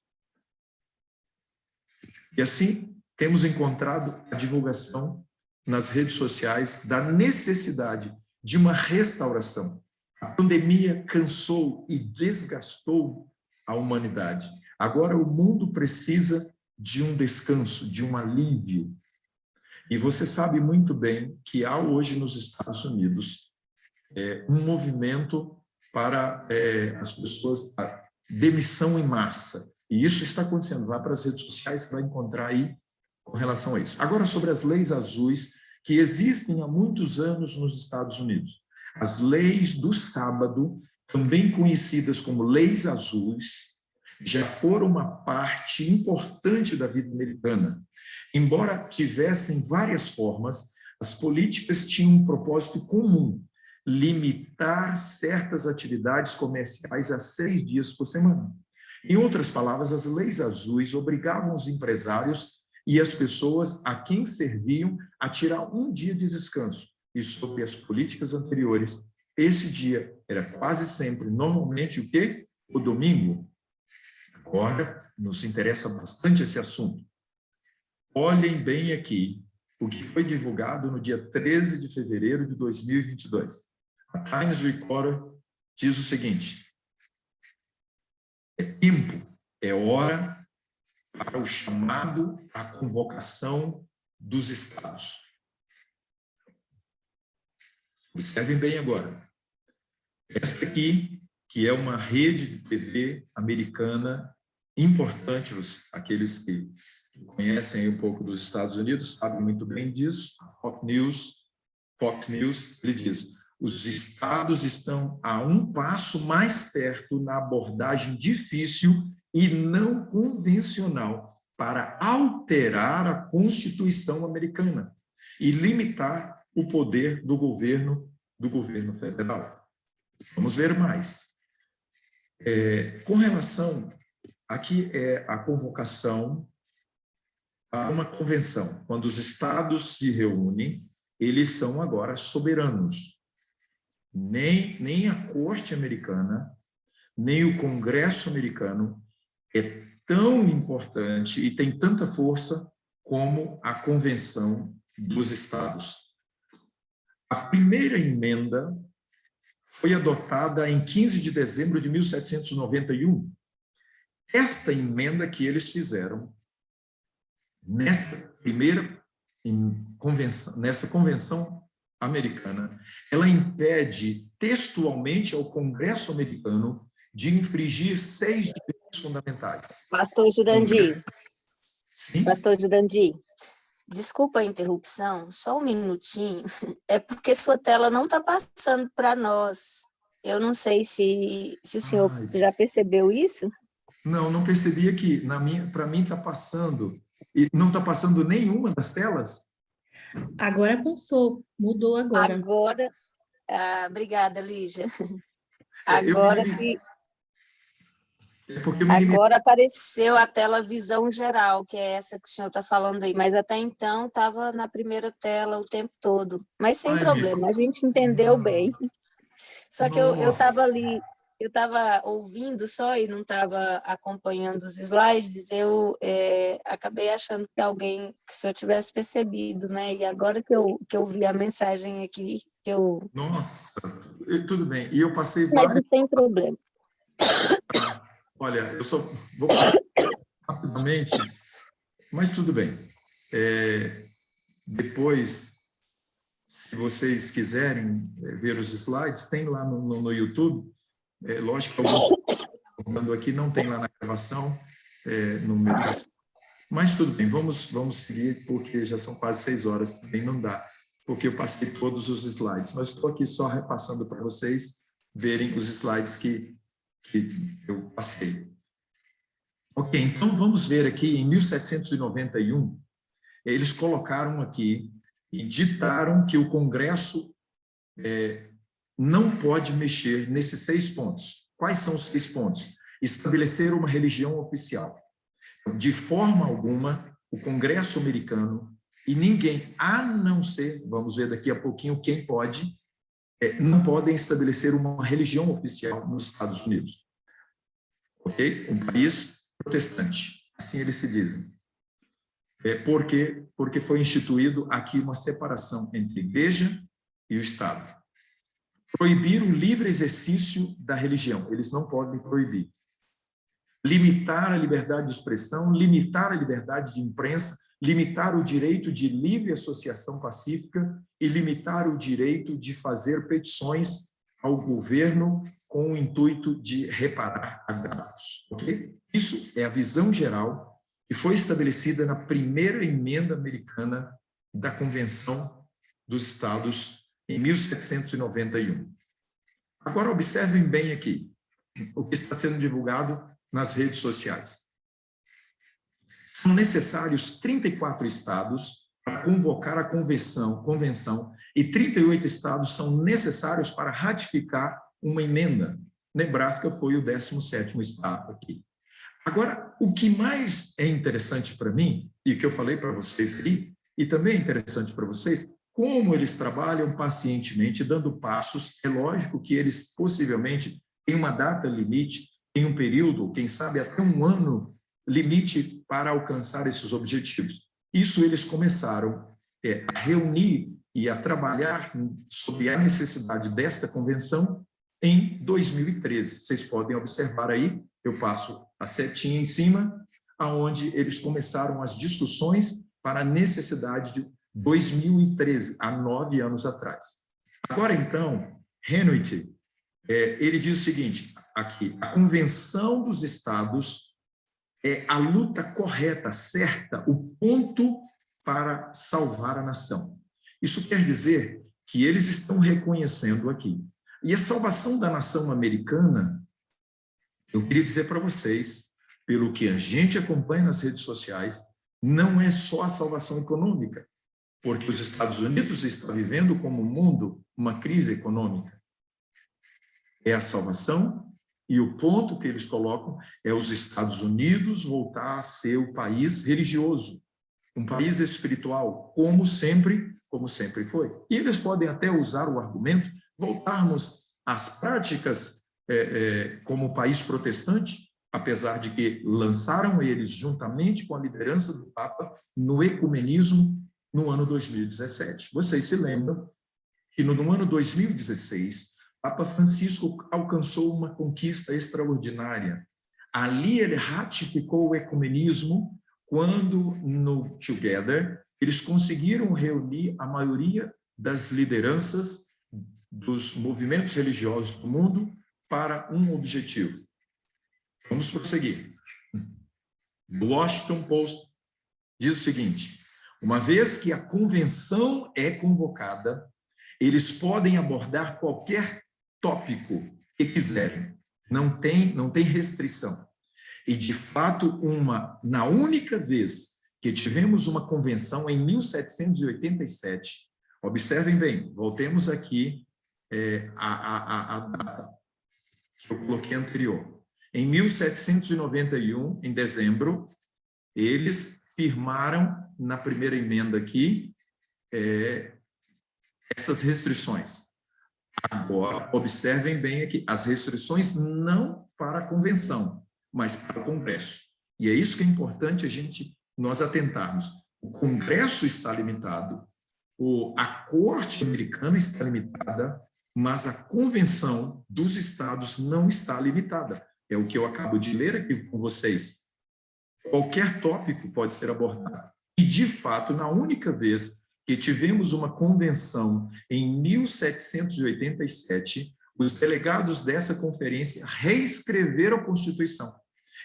S2: E assim, temos encontrado a divulgação nas redes sociais da necessidade de uma restauração. A pandemia cansou e desgastou a humanidade. Agora o mundo precisa de um descanso, de um alívio. E você sabe muito bem que há hoje nos Estados Unidos um movimento para as pessoas, a demissão em massa. E isso está acontecendo. Vai para as redes sociais, você vai encontrar aí com relação a isso. Agora, sobre as leis azuis, que existem há muitos anos nos Estados Unidos. As leis do sábado, também conhecidas como leis azuis, já foram uma parte importante da vida americana. Embora tivessem várias formas, as políticas tinham um propósito comum: limitar certas atividades comerciais a 6 dias por semana. Em outras palavras, as leis azuis obrigavam os empresários e as pessoas a quem serviam a tirar um dia de descanso. E sobre as políticas anteriores, esse dia era quase sempre, normalmente, o quê? O domingo. Agora, nos interessa bastante esse assunto. Olhem bem aqui o que foi divulgado no dia 13 de fevereiro de 2022. A Times Recorder diz o seguinte: é tempo, é hora para o chamado à convocação dos estados. Observem bem agora. Esta aqui, que é uma rede de TV americana importante, aqueles que conhecem um pouco dos Estados Unidos sabem muito bem disso. A Fox News, ele diz: os estados estão a um passo mais perto na abordagem difícil e não convencional para alterar a Constituição americana e limitar o poder do governo federal. Vamos ver mais. Com relação, aqui é a convocação a uma convenção. Quando os estados se reúnem, eles são agora soberanos. Nem a Corte americana, nem o Congresso americano é tão importante e tem tanta força como a Convenção dos Estados. A primeira emenda foi adotada em 15 de dezembro de 1791. Esta emenda que eles fizeram, nessa primeira convenção, nessa convenção americana, ela impede textualmente ao Congresso americano de infringir 6 direitos fundamentais.
S4: Pastor Jurandir.
S2: Sim?
S4: Pastor Jurandir, desculpa a interrupção, só um minutinho. É porque sua tela não está passando para nós. Eu não sei se o senhor já percebeu isso.
S2: Não percebi aqui. Para mim está passando. E não está passando nenhuma das telas?
S3: Agora passou, mudou agora.
S4: Agora, obrigada, Lígia. Agora Agora apareceu a tela visão geral, que é essa que o senhor está falando aí, mas até então estava na primeira tela o tempo todo. Mas sem problema, a gente entendeu bem. Só que eu estava ali, eu estava ouvindo só e não estava acompanhando os slides, eu acabei achando que que o senhor tivesse percebido, né? E agora que eu vi a mensagem aqui, que eu...
S2: Nossa, tudo bem. E eu passei
S4: Mas não tem problema.
S2: Olha, eu só vou falar rapidamente, mas tudo bem. depois, se vocês quiserem ver os slides, tem lá no YouTube. Lógico que alguns aqui não tem lá na gravação, no meu. Mas tudo bem, vamos seguir, porque já são quase 6 horas, também não dá, porque eu passei todos os slides. Mas estou aqui só repassando para vocês verem os slides que eu passei. Ok, então vamos ver aqui, em 1791, eles colocaram aqui e ditaram que o Congresso não pode mexer nesses 6 pontos. Quais são os 6 pontos? Estabelecer uma religião oficial. De forma alguma, o Congresso americano e ninguém, a não ser, vamos ver daqui a pouquinho quem pode, não podem estabelecer uma religião oficial nos Estados Unidos. Ok? Um país protestante, assim eles se dizem. Por quê? Porque foi instituído aqui uma separação entre a igreja e o Estado. Proibir o livre exercício da religião, eles não podem proibir. Limitar a liberdade de expressão, limitar a liberdade de imprensa, limitar o direito de livre associação pacífica e limitar o direito de fazer petições ao governo com o intuito de reparar agravos. Okay? Isso é a visão geral que foi estabelecida na primeira emenda americana da Convenção dos Estados em 1791. Agora, observem bem aqui o que está sendo divulgado nas redes sociais. São necessários 34 estados para convocar a convenção e 38 estados são necessários para ratificar uma emenda. Nebraska foi o 17º estado aqui. Agora, o que mais é interessante para mim, e o que eu falei para vocês aí, e também é interessante para vocês, como eles trabalham pacientemente, dando passos. É lógico que eles possivelmente têm uma data limite, tem um período, quem sabe até um ano limite para alcançar esses objetivos. Isso eles começaram a reunir e a trabalhar sobre a necessidade desta convenção em 2013. Vocês podem observar aí, eu passo a setinha em cima, aonde eles começaram as discussões para a necessidade de 2013, há 9 anos atrás. Agora, então, Henry, ele diz o seguinte, aqui, a Convenção dos Estados é a luta correta, certa, o ponto para salvar a nação. Isso quer dizer que eles estão reconhecendo aqui. E a salvação da nação americana, eu queria dizer para vocês, pelo que a gente acompanha nas redes sociais, não é só a salvação econômica, porque os Estados Unidos estão vivendo como um mundo uma crise econômica. É a salvação, e o ponto que eles colocam é os Estados Unidos voltar a ser o país religioso, um país espiritual, como sempre foi. E eles podem até usar o argumento, voltarmos às práticas como país protestante, apesar de que lançaram eles, juntamente com a liderança do Papa, no ecumenismo no ano 2017. Vocês se lembram que no ano 2016, Papa Francisco alcançou uma conquista extraordinária. Ali ele ratificou o ecumenismo quando, no Together, eles conseguiram reunir a maioria das lideranças dos movimentos religiosos do mundo para um objetivo. Vamos prosseguir. O Washington Post diz o seguinte, uma vez que a convenção é convocada, eles podem abordar qualquer tópico que quiserem. Não tem restrição. E, de fato, na única vez que tivemos uma convenção em 1787, observem bem, voltemos aqui a data que eu coloquei anterior. Em 1791, em dezembro, eles firmaram na primeira emenda aqui essas restrições. Agora, observem bem aqui, as restrições não para a convenção, mas para o Congresso. E é isso que é importante nós atentarmos. O Congresso está limitado, a Corte Americana está limitada, mas a Convenção dos Estados não está limitada. É o que eu acabo de ler aqui com vocês. Qualquer tópico pode ser abordado. E, de fato, na única vez que tivemos uma convenção em 1787, os delegados dessa conferência reescreveram a Constituição.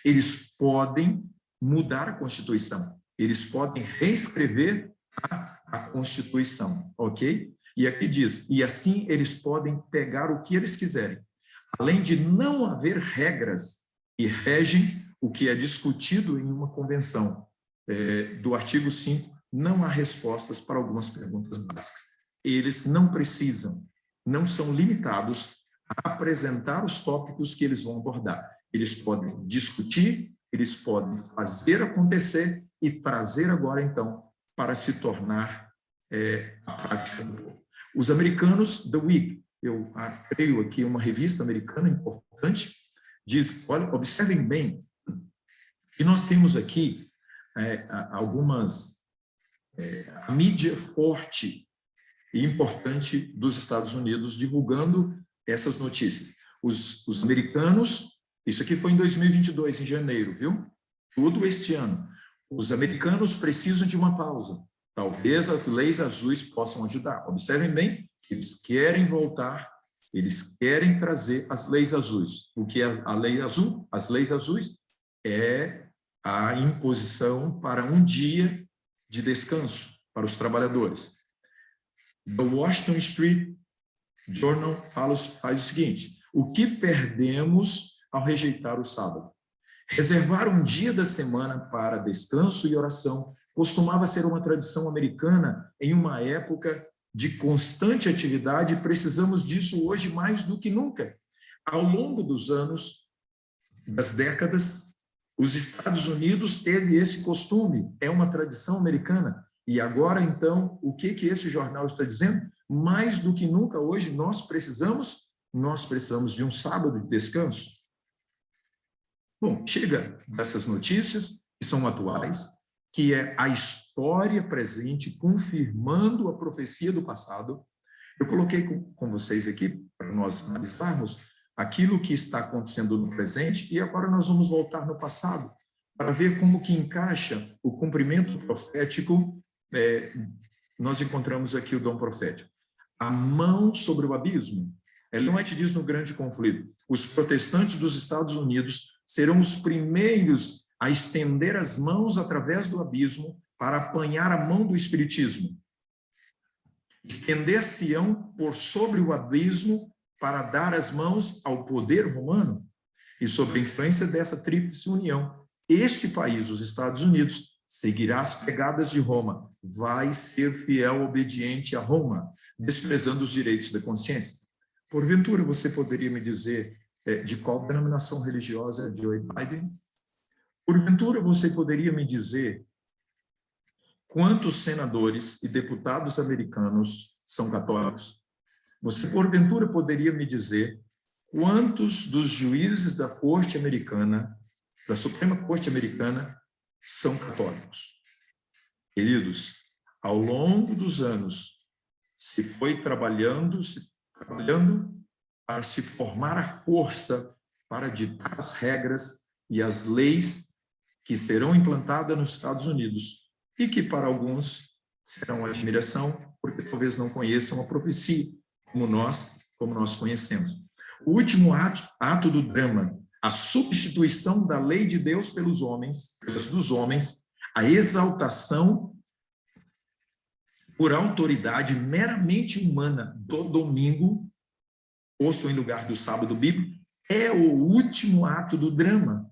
S2: Eles podem mudar a Constituição, eles podem reescrever a Constituição, ok? E aqui diz, e assim eles podem pegar o que eles quiserem, além de não haver regras e regem o que é discutido em uma convenção. Do artigo 5, não há respostas para algumas perguntas básicas. Eles não precisam, não são limitados a apresentar os tópicos que eles vão abordar. Eles podem discutir, eles podem fazer acontecer e trazer agora, então, para se tornar a prática do povo. Os americanos, The Week, eu creio aqui uma revista americana importante, diz, olha, observem bem, que nós temos aqui a mídia forte e importante dos Estados Unidos divulgando essas notícias. Os americanos, isso aqui foi em 2022, em janeiro, viu? Tudo este ano. Os americanos precisam de uma pausa. Talvez as leis azuis possam ajudar. Observem bem, eles querem voltar, eles querem trazer as leis azuis. O que é a lei azul? As leis azuis é a imposição para um dia de descanso para os trabalhadores. The Washington Street Journal faz o seguinte, o que perdemos ao rejeitar o sábado? Reservar um dia da semana para descanso e oração costumava ser uma tradição americana em uma época de constante atividade e precisamos disso hoje mais do que nunca. Ao longo dos anos, das décadas, os Estados Unidos teve esse costume, é uma tradição americana. E agora, então, o que esse jornal está dizendo? Mais do que nunca hoje, nós precisamos de um sábado de descanso. Bom, chega dessas notícias que são atuais, que é a história presente confirmando a profecia do passado. Eu coloquei com vocês aqui para nós analisarmos aquilo que está acontecendo no presente e agora nós vamos voltar no passado para ver como que encaixa o cumprimento profético. Nós encontramos aqui o dom profético. A mão sobre o abismo. Ellen White diz no Grande Conflito, os protestantes dos Estados Unidos serão os primeiros a estender as mãos através do abismo para apanhar a mão do espiritismo. Estender-se-ão por sobre o abismo para dar as mãos ao poder romano e sob a influência dessa tríplice união, este país, os Estados Unidos, seguirá as pegadas de Roma, vai ser fiel, obediente a Roma, desprezando os direitos da consciência. Porventura, você poderia me dizer de qual denominação religiosa é Joe Biden? Porventura, você poderia me dizer quantos senadores e deputados americanos são católicos? Você, porventura, poderia me dizer quantos dos juízes da Corte Americana, da Suprema Corte Americana, são católicos? Queridos, ao longo dos anos, se foi trabalhando para se formar a força para ditar as regras e as leis que serão implantadas nos Estados Unidos e que para alguns serão admiração, porque talvez não conheçam a profecia como nós conhecemos. O último ato do drama, a substituição da lei de Deus pelos homens, a exaltação por autoridade meramente humana do domingo, posto em lugar do sábado bíblico, é o último ato do drama.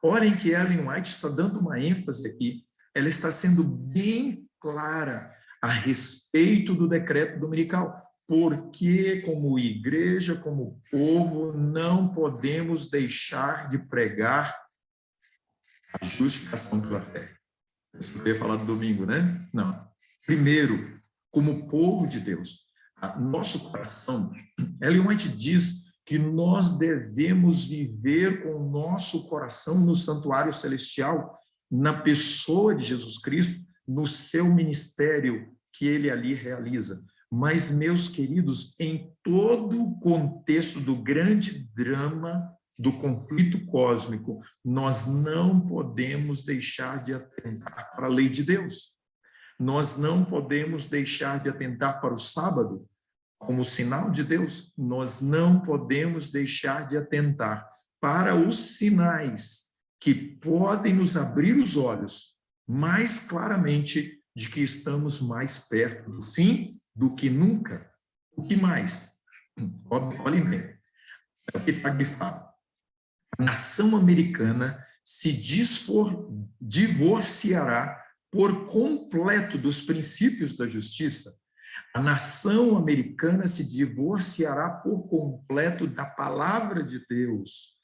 S2: Olhem que Ellen White está dando uma ênfase aqui, ela está sendo bem clara a respeito do decreto dominical, porque como igreja, como povo, não podemos deixar de pregar a justificação pela fé. Eu ia falar do domingo, né? Não. Primeiro, como povo de Deus, nosso coração, Ellen White diz que nós devemos viver com o nosso coração no santuário celestial, na pessoa de Jesus Cristo, no seu ministério que ele ali realiza. Mas, meus queridos, em todo o contexto do grande drama do conflito cósmico, nós não podemos deixar de atentar para a lei de Deus. Nós não podemos deixar de atentar para o sábado como sinal de Deus. Nós não podemos deixar de atentar para os sinais que podem nos abrir os olhos mais claramente de que estamos mais perto do fim do que nunca. O que mais? Olhem bem, é o que está grifado. A nação americana se divorciará por completo dos princípios da justiça. A nação americana se divorciará por completo da palavra de Deus,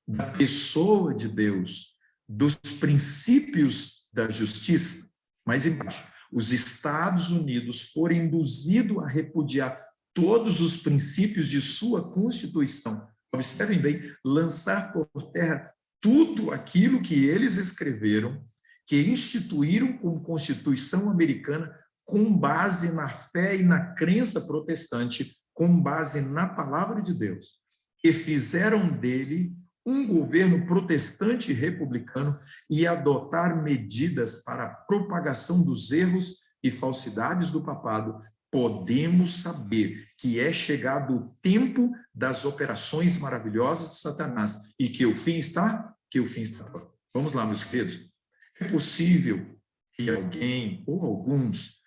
S2: da pessoa de Deus, dos princípios da justiça. Mais embaixo, os Estados Unidos foram induzidos a repudiar todos os princípios de sua Constituição. Observem bem, lançar por terra tudo aquilo que eles escreveram, que instituíram como Constituição americana, com base na fé e na crença protestante, com base na palavra de Deus, e fizeram dele um governo protestante e republicano e adotar medidas para a propagação dos erros e falsidades do papado, podemos saber que é chegado o tempo das operações maravilhosas de Satanás e que o fim está? Que o fim está próximo. Vamos lá, meus queridos. É possível que alguém ou alguns,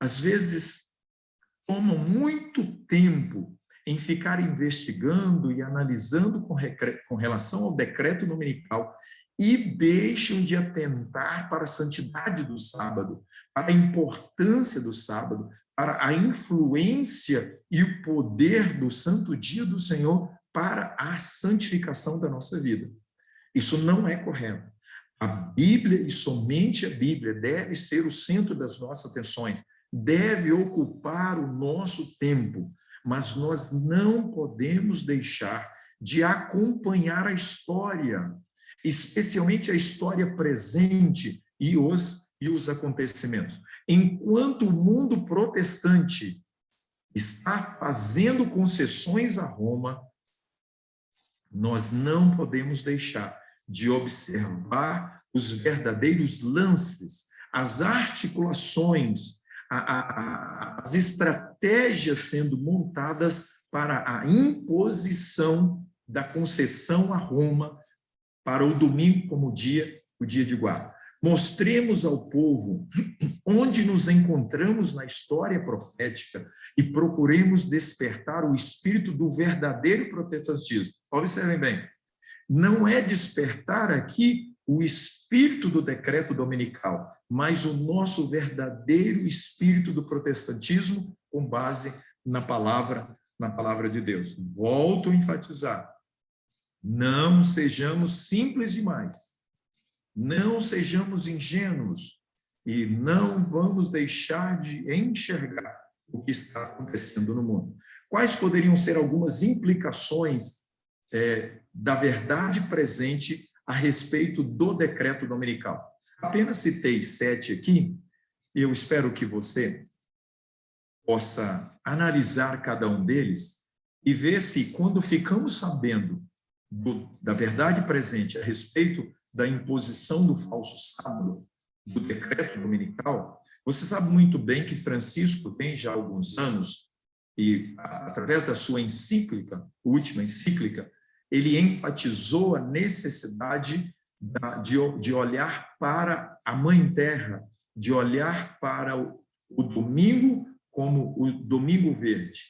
S2: às vezes, tomam muito tempo em ficar investigando e analisando com relação ao decreto dominical e deixam de atentar para a santidade do sábado, para a importância do sábado, para a influência e o poder do santo dia do Senhor para a santificação da nossa vida. Isso não é correto. A Bíblia, e somente a Bíblia, deve ser o centro das nossas atenções, deve ocupar o nosso tempo, mas nós não podemos deixar de acompanhar a história, especialmente a história presente e os acontecimentos. Enquanto o mundo protestante está fazendo concessões a Roma, nós não podemos deixar de observar os verdadeiros lances, as articulações, as estratégias sendo montadas para a imposição da concessão a Roma para o domingo como o dia de guarda. Mostremos ao povo onde nos encontramos na história profética e procuremos despertar o espírito do verdadeiro protestantismo. Observem bem, não é despertar aqui o espírito do decreto dominical, mas o nosso verdadeiro espírito do protestantismo com base na palavra de Deus. Volto a enfatizar, não sejamos simples demais. Não sejamos ingênuos e não vamos deixar de enxergar o que está acontecendo no mundo. Quais poderiam ser algumas implicações da verdade presente a respeito do decreto dominical? Apenas citei 7 aqui, e eu espero que você possa analisar cada um deles e ver se, quando ficamos sabendo da verdade presente a respeito da imposição do falso sábado, do decreto dominical, você sabe muito bem que Francisco tem já alguns anos, e através da sua encíclica, última encíclica, ele enfatizou a necessidade de olhar para a Mãe Terra, de olhar para o domingo como o domingo verde.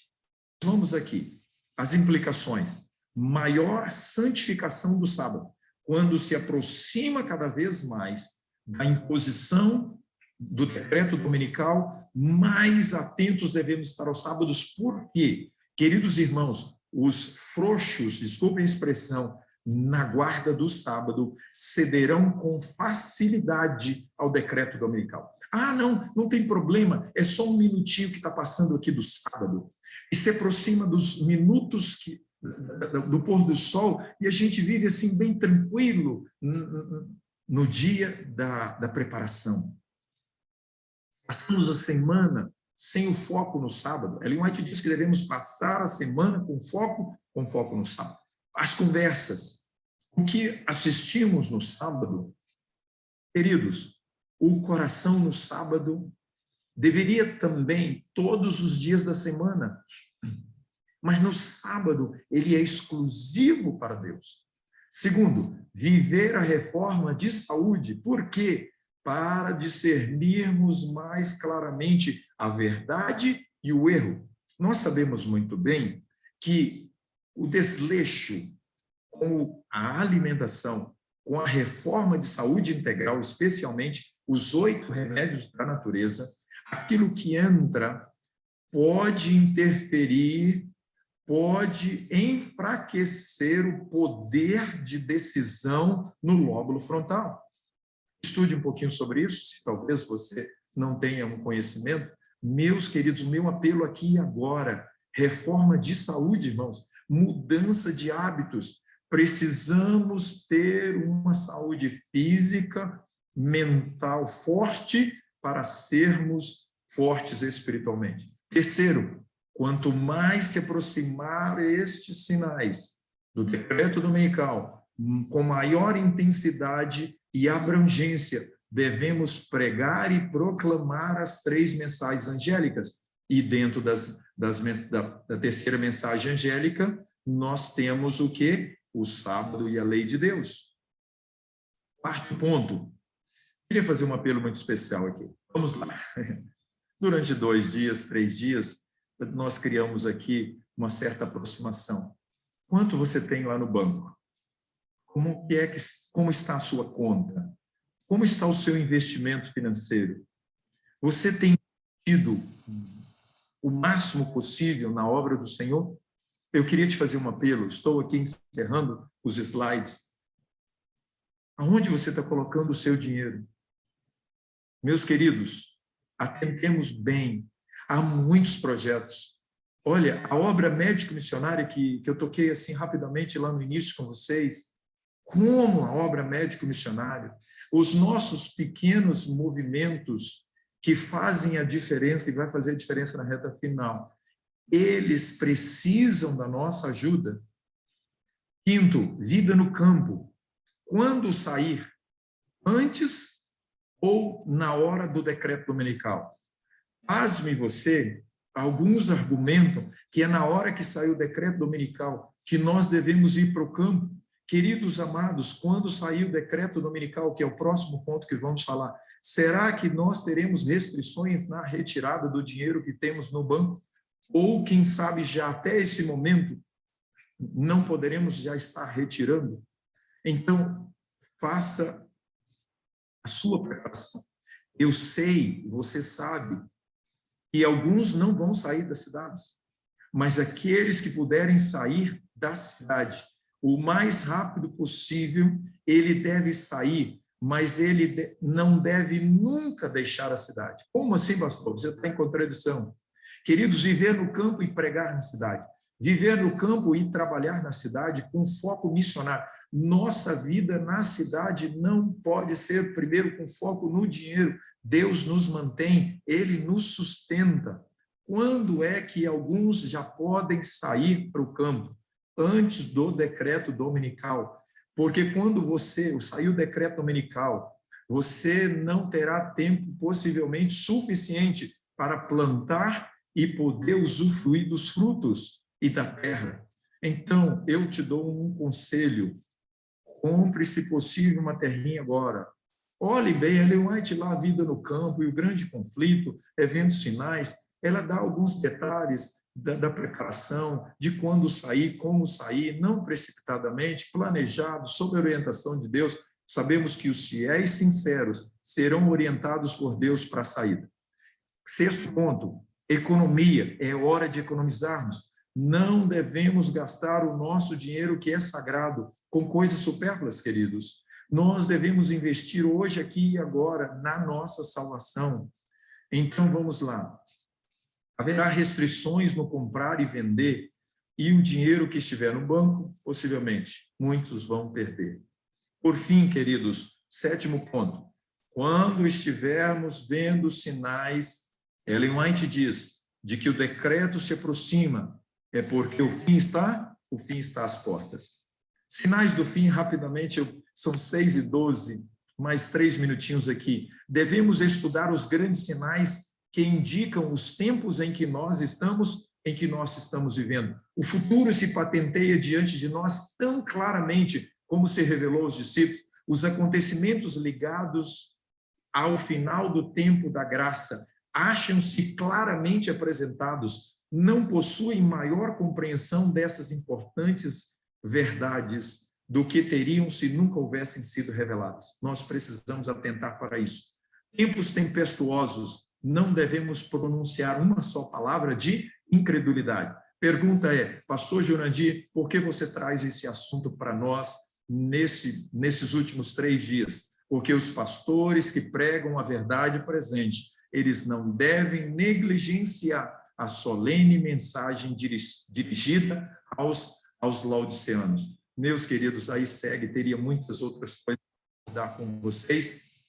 S2: Vamos aqui, as implicações. Maior santificação do sábado. Quando se aproxima cada vez mais da imposição do decreto dominical, mais atentos devemos estar aos sábados. Por quê? Queridos irmãos, os frouxos, desculpem a expressão, na guarda do sábado, cederão com facilidade ao decreto dominical. Ah, não tem problema, é só um minutinho que está passando aqui do sábado. E se aproxima dos minutos do pôr do sol, e a gente vive assim bem tranquilo no dia da preparação. Passamos a semana sem o foco no sábado. Ellen White diz que devemos passar a semana com foco no sábado. As conversas, o que assistimos no sábado, queridos, o coração no sábado Deveria também todos os dias da semana. Mas no sábado, ele é exclusivo para Deus. Segundo, viver a reforma de saúde. Por quê? Para discernirmos mais claramente a verdade e o erro. Nós sabemos muito bem que o desleixo com a alimentação, com a reforma de saúde integral, especialmente os 8 remédios da natureza, aquilo que entra pode interferir, pode enfraquecer o poder de decisão no lóbulo frontal. Estude um pouquinho sobre isso, se talvez você não tenha um conhecimento. Meus queridos, meu apelo aqui e agora, reforma de saúde, irmãos, mudança de hábitos. Precisamos ter uma saúde física, mental forte para sermos fortes espiritualmente. Terceiro, quanto mais se aproximar estes sinais do decreto dominical, com maior intensidade e abrangência, devemos pregar e proclamar as 3 mensagens angélicas. E dentro da terceira mensagem angélica, nós temos o quê? O sábado e a lei de Deus. Quarto ponto. Queria fazer um apelo muito especial aqui. Vamos lá. Durante 2 dias, 3 dias, nós criamos aqui uma certa aproximação. Quanto você tem lá no banco? Como está a sua conta? Como está o seu investimento financeiro? Você tem tido o máximo possível na obra do Senhor? Eu queria te fazer um apelo, estou aqui encerrando os slides. Aonde você está colocando o seu dinheiro? Meus queridos, atentemos bem, há muitos projetos. Olha, a obra médico-missionária que eu toquei assim rapidamente lá no início com vocês, como a obra médico-missionária, os nossos pequenos movimentos que fazem a diferença e vai fazer a diferença na reta final, eles precisam da nossa ajuda. Quinto, vida no campo. Quando sair? Antes ou na hora do decreto dominical? Pasme você, alguns argumentam que é na hora que sair o decreto dominical que nós devemos ir para o campo. Queridos amados, quando sair o decreto dominical, que é o próximo ponto que vamos falar, será que nós teremos restrições na retirada do dinheiro que temos no banco? Ou, quem sabe, já até esse momento, não poderemos já estar retirando? Então, faça a sua preparação. Eu sei, você sabe, que alguns não vão sair das cidades, mas aqueles que puderem sair da cidade, o mais rápido possível, ele deve sair, mas ele não deve nunca deixar a cidade. Como assim, pastor? Você está em contradição. Queridos, viver no campo e pregar na cidade. Viver no campo e trabalhar na cidade com foco missionário. Nossa vida na cidade não pode ser, primeiro, com foco no dinheiro. Deus nos mantém, Ele nos sustenta. Quando é que alguns já podem sair para o campo? Antes do decreto dominical. Porque quando sair o decreto dominical, você não terá tempo, possivelmente, suficiente para plantar e poder usufruir dos frutos e da terra. Então, eu te dou um conselho. Compre, se possível, uma terrinha agora. Olhe bem, Ellen White lá, a vida no campo e o grande conflito, eventos finais, ela dá alguns detalhes da preparação, de quando sair, como sair, não precipitadamente, planejado, sob a orientação de Deus. Sabemos que os fiéis sinceros serão orientados por Deus para a saída. Sexto ponto, economia. É hora de economizarmos. Não devemos gastar o nosso dinheiro, que é sagrado, com coisas supérfluas, queridos. Nós devemos investir hoje, aqui e agora, na nossa salvação. Então, vamos lá. Haverá restrições no comprar e vender, e o dinheiro que estiver no banco, possivelmente, muitos vão perder. Por fim, queridos, sétimo ponto. Quando estivermos vendo sinais, Ellen White diz, de que o decreto se aproxima, é porque o fim está às portas. Sinais do fim, rapidamente, são 6:12, mais 3 minutinhos aqui. Devemos estudar os grandes sinais que indicam os tempos em que nós estamos vivendo. O futuro se patenteia diante de nós tão claramente como se revelou aos discípulos. Os acontecimentos ligados ao final do tempo da graça acham-se claramente apresentados, não possuem maior compreensão dessas importantes verdades do que teriam se nunca houvessem sido reveladas. Nós precisamos atentar para isso. Tempos tempestuosos, não devemos pronunciar uma só palavra de incredulidade. Pergunta é, pastor Jurandir, por que você traz esse assunto para nós nesses últimos 3 dias? Porque os pastores que pregam a verdade presente, eles não devem negligenciar a solene mensagem dirigida aos laodiceanos. Meus queridos, aí segue, teria muitas outras coisas para dar com vocês,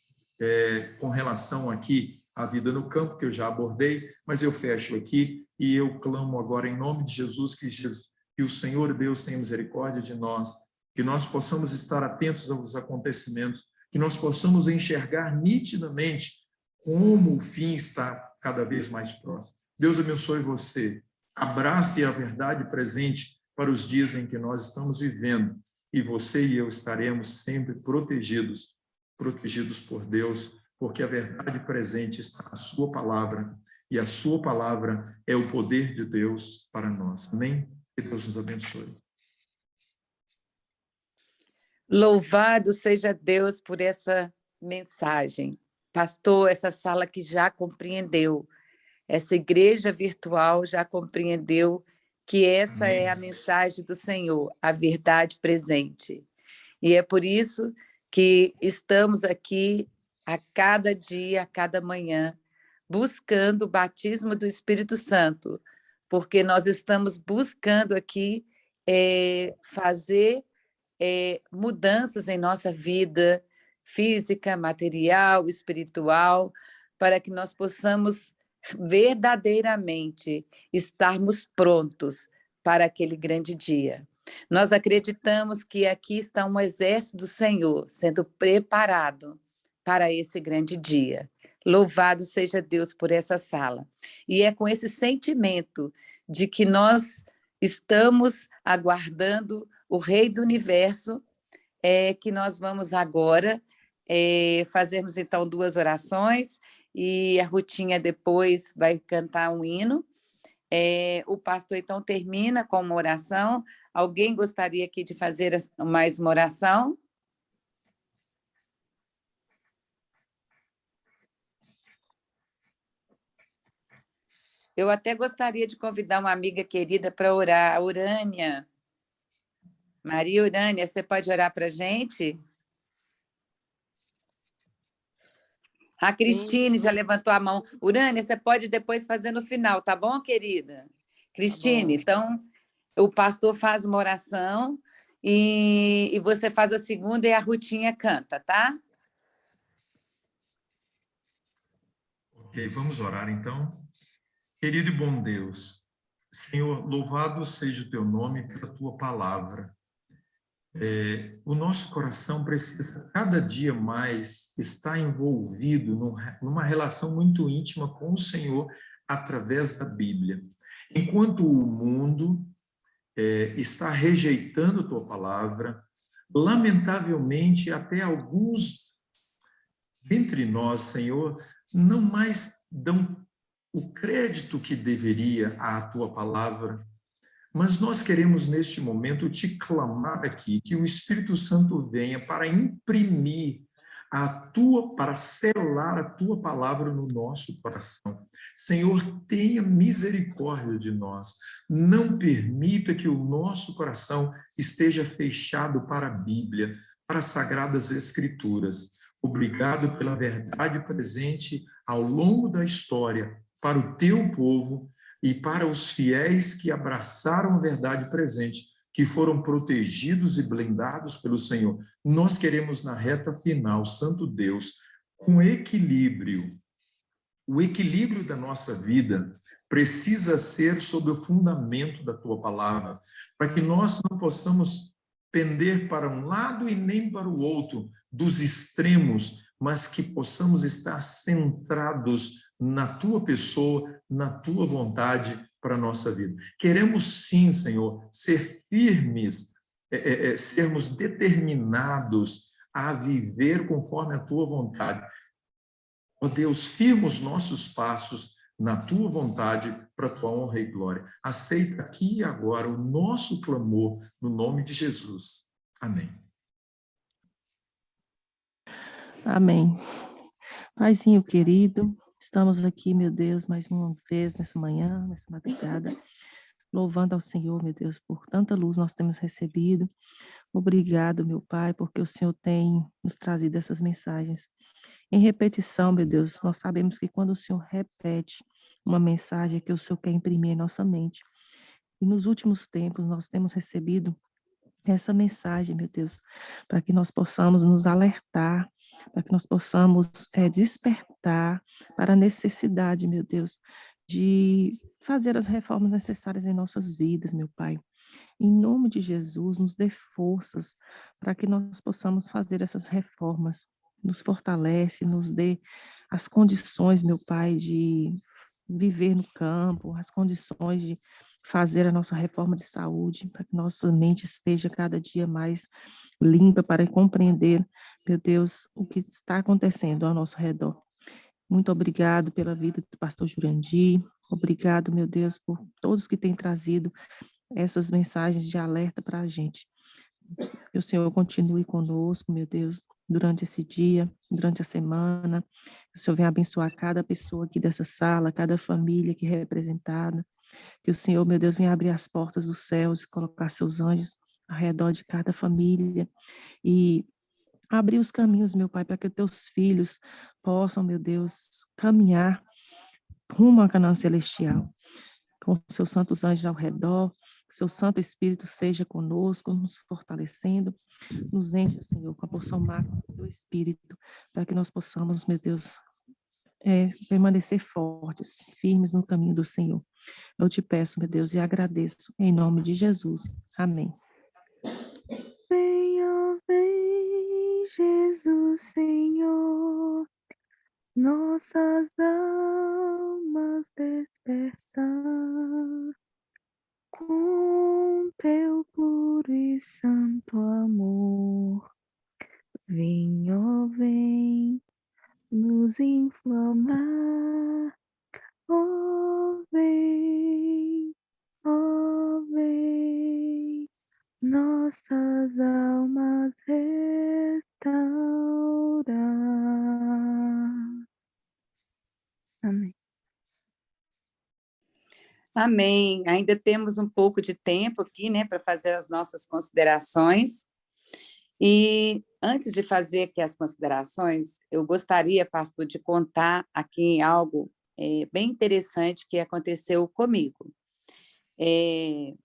S2: com relação aqui à vida no campo, que eu já abordei, mas eu fecho aqui e eu clamo agora em nome de Jesus, que o Senhor Deus tenha misericórdia de nós, que nós possamos estar atentos aos acontecimentos, que nós possamos enxergar nitidamente como o fim está cada vez mais próximo. Deus abençoe você, abrace a verdade presente para os dias em que nós estamos vivendo, e você e eu estaremos sempre protegidos por Deus, porque a verdade presente está na sua palavra, e a sua palavra é o poder de Deus para nós. Amém? Que Deus nos abençoe.
S1: Louvado seja Deus por essa mensagem. Pastor, essa sala que já compreendeu, essa igreja virtual já compreendeu que essa é a mensagem do Senhor, a verdade presente. E é por isso que estamos aqui a cada dia, a cada manhã, buscando o batismo do Espírito Santo, porque nós estamos buscando aqui fazer mudanças em nossa vida física, material, espiritual, para que nós possamos verdadeiramente estarmos prontos para aquele grande dia. Nós acreditamos que aqui está um exército do Senhor sendo preparado para esse grande dia. Louvado seja Deus por essa sala. E é com esse sentimento de que nós estamos aguardando o Rei do Universo que nós vamos agora fazermos, então, 2 orações, e a Rutinha depois vai cantar um hino. O pastor, então, termina com uma oração. Alguém gostaria aqui de fazer mais uma oração? Eu até gostaria de convidar uma amiga querida para orar, a Urânia. Maria Urânia, você pode orar para a gente? A Cristine já levantou a mão. Urânia, você pode depois fazer no final, tá bom, querida? Cristine, então, o pastor faz uma oração e você faz a segunda e a Rutinha canta, tá?
S2: Ok, vamos orar então. Querido e bom Deus, Senhor, louvado seja o teu nome pela tua palavra. O nosso coração precisa cada dia mais estar envolvido numa relação muito íntima com o Senhor através da Bíblia. Enquanto o mundo está rejeitando a tua palavra, lamentavelmente até alguns dentre nós, Senhor, não mais dão o crédito que deveria à tua palavra. Mas nós queremos, neste momento, te clamar aqui, que o Espírito Santo venha para imprimir para selar a tua palavra no nosso coração. Senhor, tenha misericórdia de nós. Não permita que o nosso coração esteja fechado para a Bíblia, para as Sagradas Escrituras. Obrigado pela verdade presente ao longo da história, para o teu povo, e para os fiéis que abraçaram a verdade presente, que foram protegidos e blindados pelo Senhor. Nós queremos, na reta final, Santo Deus, com equilíbrio. O equilíbrio da nossa vida precisa ser sob o fundamento da tua palavra, para que nós não possamos pender para um lado e nem para o outro, dos extremos, mas que possamos estar centrados na tua pessoa, na tua vontade para a nossa vida. Queremos sim, Senhor, ser firmes, sermos determinados a viver conforme a tua vontade. Ó Deus, firma os nossos passos na tua vontade, para a tua honra e glória. Aceita aqui e agora o nosso clamor, no nome de Jesus. Amém.
S5: Amém. Paizinho querido, estamos aqui, meu Deus, mais uma vez nessa manhã, nessa madrugada, louvando ao Senhor, meu Deus, por tanta luz nós temos recebido. Obrigado, meu Pai, porque o Senhor tem nos trazido essas mensagens em repetição, meu Deus. Nós sabemos que quando o Senhor repete uma mensagem que o Senhor quer imprimir em nossa mente, e nos últimos tempos nós temos recebido essa mensagem, meu Deus, para que nós possamos nos alertar, para que nós possamos despertar para a necessidade, meu Deus, de fazer as reformas necessárias em nossas vidas, meu Pai. Em nome de Jesus, nos dê forças para que nós possamos fazer essas reformas. Nos fortalece, nos dê as condições, meu Pai, de viver no campo, as condições de fazer a nossa reforma de saúde, para que nossa mente esteja cada dia mais limpa para compreender, meu Deus, o que está acontecendo ao nosso redor. Muito obrigado pela vida do pastor Jurandir, obrigado, meu Deus, por todos que têm trazido essas mensagens de alerta para a gente. Que o Senhor continue conosco, meu Deus, durante esse dia, durante a semana. Que o Senhor venha abençoar cada pessoa aqui dessa sala, cada família aqui representada. Que o Senhor, meu Deus, venha abrir as portas dos céus e colocar seus anjos ao redor de cada família e abrir os caminhos, meu Pai, para que os teus filhos possam, meu Deus, caminhar rumo à Canaã celestial, com seus santos anjos ao redor, que seu Santo Espírito seja conosco, nos fortalecendo, nos encha, Senhor, com a porção máxima do teu Espírito, para que nós possamos, meu Deus, permanecer fortes, firmes no caminho do Senhor. Eu te peço, meu Deus, e agradeço, em nome de Jesus. Amém.
S6: Venha, vem, Jesus, Senhor, nossas almas despertar com teu puro e santo amor. Vem, ó, vem, nos inflamar, ó, vem, nossas almas restaurar. Amém.
S1: Amém. Ainda temos um pouco de tempo aqui, né, para fazer as nossas considerações. E antes de fazer aqui as considerações, eu gostaria, pastor, de contar aqui algo bem interessante que aconteceu comigo. E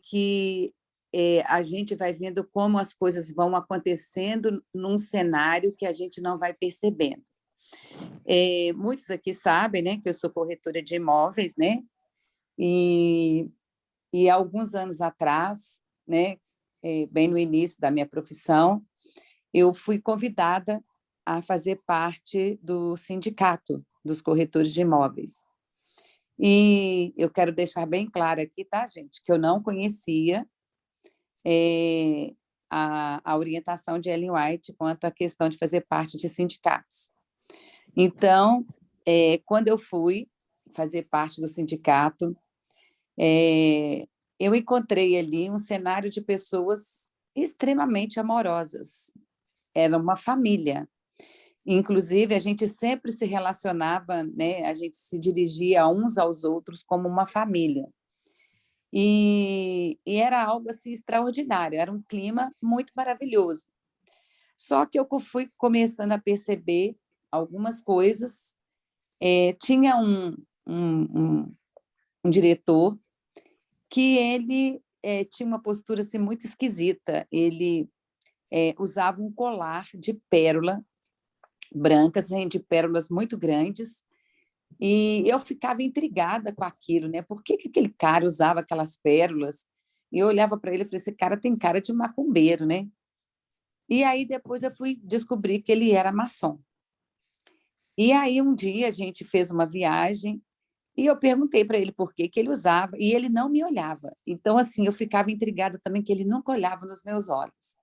S1: que a gente vai vendo como as coisas vão acontecendo num cenário que a gente não vai percebendo. Muitos aqui sabem, né, que eu sou corretora de imóveis, né, e alguns anos atrás, né, bem no início da minha profissão, eu fui convidada a fazer parte do sindicato dos corretores de imóveis. E eu quero deixar bem claro aqui, tá, gente, que eu não conhecia a orientação de Ellen White quanto à questão de fazer parte de sindicatos. Então, quando eu fui fazer parte do sindicato, eu encontrei ali um cenário de pessoas extremamente amorosas. Era uma família. Inclusive, a gente sempre se relacionava, né? A gente se dirigia uns aos outros como uma família. E era algo assim extraordinário, era um clima muito maravilhoso. Só que eu fui começando a perceber algumas coisas. Tinha um diretor que ele tinha uma postura assim, muito esquisita. Ele usava um colar de pérola brancas, de pérolas muito grandes, e eu ficava intrigada com aquilo, né? Por que aquele cara usava aquelas pérolas? E eu olhava para ele e falei, esse cara tem cara de macumbeiro, né? E aí depois eu fui descobrir que ele era maçom. E aí um dia a gente fez uma viagem e eu perguntei para ele por que ele usava, e ele não me olhava. Então, assim, eu ficava intrigada também que ele nunca olhava nos meus olhos.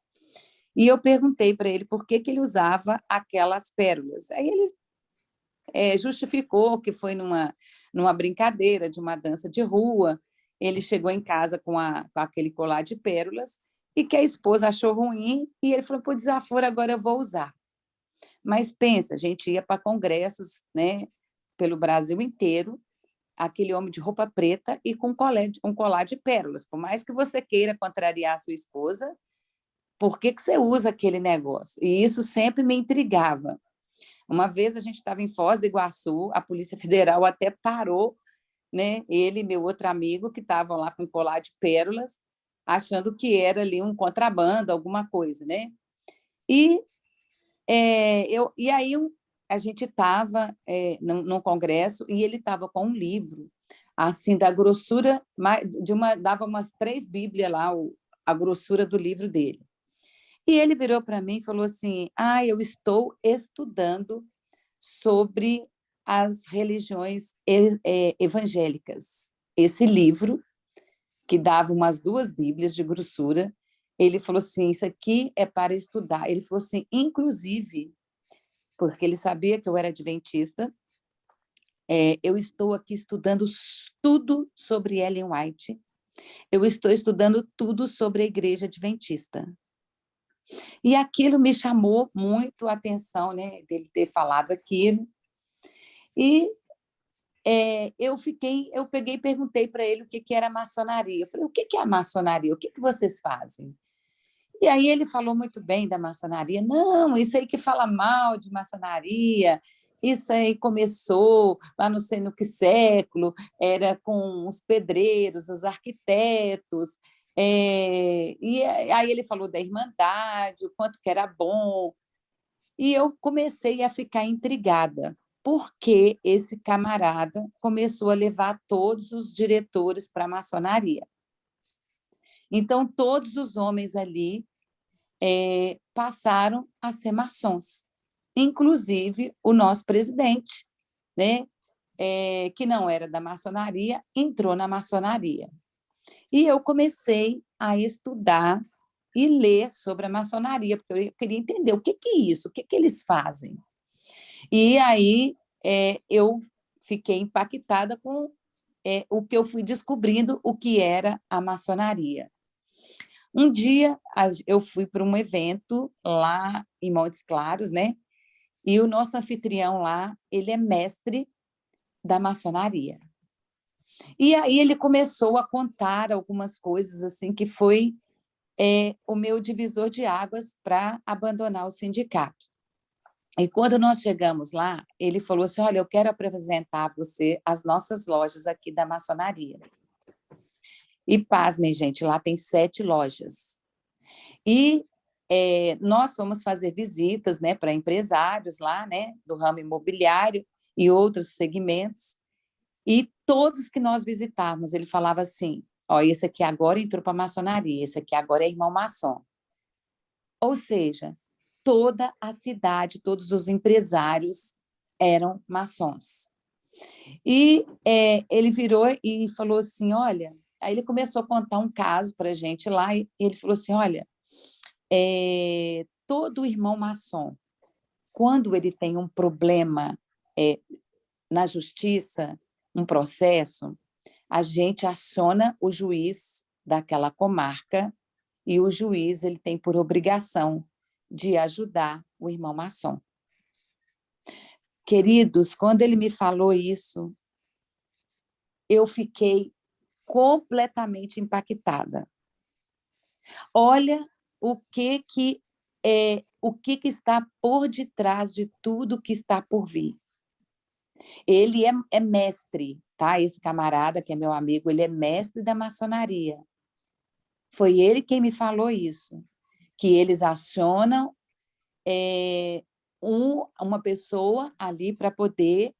S1: E eu perguntei para ele por que ele usava aquelas pérolas. Aí ele justificou que foi numa brincadeira de uma dança de rua, ele chegou em casa com aquele colar de pérolas e que a esposa achou ruim e ele falou, pô, desaforo, agora eu vou usar. Mas pensa, a gente ia para congressos, né, pelo Brasil inteiro, aquele homem de roupa preta e com um colar de pérolas. Por mais que você queira contrariar a sua esposa, por que você usa aquele negócio? E isso sempre me intrigava. Uma vez a gente estava em Foz do Iguaçu, a Polícia Federal até parou, né, ele e meu outro amigo, que estavam lá com colar de pérolas, achando que era ali um contrabando, alguma coisa, né? E aí a gente estava num congresso e ele estava com um livro, assim, da grossura, dava umas 3 Bíblias lá, a grossura do livro dele. E ele virou para mim e falou assim, eu estou estudando sobre as religiões evangélicas. Esse livro, que dava umas 2 Bíblias de grossura, ele falou assim, isso aqui é para estudar. Ele falou assim, inclusive, porque ele sabia que eu era adventista, eu estou aqui estudando tudo sobre Ellen White, eu estou estudando tudo sobre a igreja adventista. E aquilo me chamou muito a atenção, né, dele ter falado aquilo. E eu peguei e perguntei para ele o que era a maçonaria. Eu falei, o que é a maçonaria? O que vocês fazem? E aí ele falou muito bem da maçonaria. Não, isso aí que fala mal de maçonaria, isso aí começou lá não sei no que século, era com os pedreiros, os arquitetos, e aí ele falou da irmandade, o quanto que era bom, e eu comecei a ficar intrigada, porque esse camarada começou a levar todos os diretores para a maçonaria. Então, todos os homens ali passaram a ser maçons, inclusive o nosso presidente, né? Que não era da maçonaria, entrou na maçonaria. E eu comecei a estudar e ler sobre a maçonaria, porque eu queria entender o que é isso, o que eles fazem. E aí eu fiquei impactada com o que eu fui descobrindo, o que era a maçonaria. Um dia eu fui para um evento lá em Montes Claros, né? E o nosso anfitrião lá, ele é mestre da maçonaria. E aí ele começou a contar algumas coisas assim que foi o meu divisor de águas para abandonar o sindicato. E quando nós chegamos lá, ele falou assim, olha, eu quero apresentar a você as nossas lojas aqui da maçonaria. E pasmem, gente, lá tem 7 lojas. E nós fomos fazer visitas, né, para empresários lá, né, do ramo imobiliário e outros segmentos, e todos que nós visitávamos, ele falava assim, ó, esse aqui agora entrou para a maçonaria, esse aqui agora é irmão maçom. Ou seja, toda a cidade, todos os empresários eram maçons. E ele virou e falou assim, olha, aí ele começou a contar um caso para a gente lá, e ele falou assim, olha, todo irmão maçom, quando ele tem um problema na justiça, um processo, a gente aciona o juiz daquela comarca e o juiz ele tem por obrigação de ajudar o irmão maçom. Queridos, quando ele me falou isso, eu fiquei completamente impactada. Olha o que está por detrás de tudo que está por vir. Ele é mestre, tá? Esse camarada que é meu amigo, ele é mestre da maçonaria. Foi ele quem me falou isso, que eles acionam uma pessoa ali para poder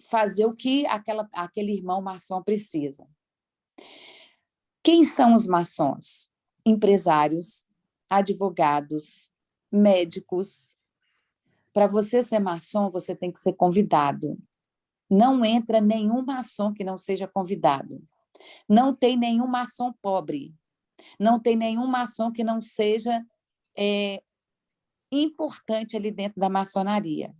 S1: fazer o que aquele irmão maçom precisa. Quem são os maçons? Empresários, advogados, médicos. Para você ser maçom, você tem que ser convidado. Não entra nenhum maçom que não seja convidado. Não tem nenhum maçom pobre. Não tem nenhum maçom que não seja importante ali dentro da maçonaria.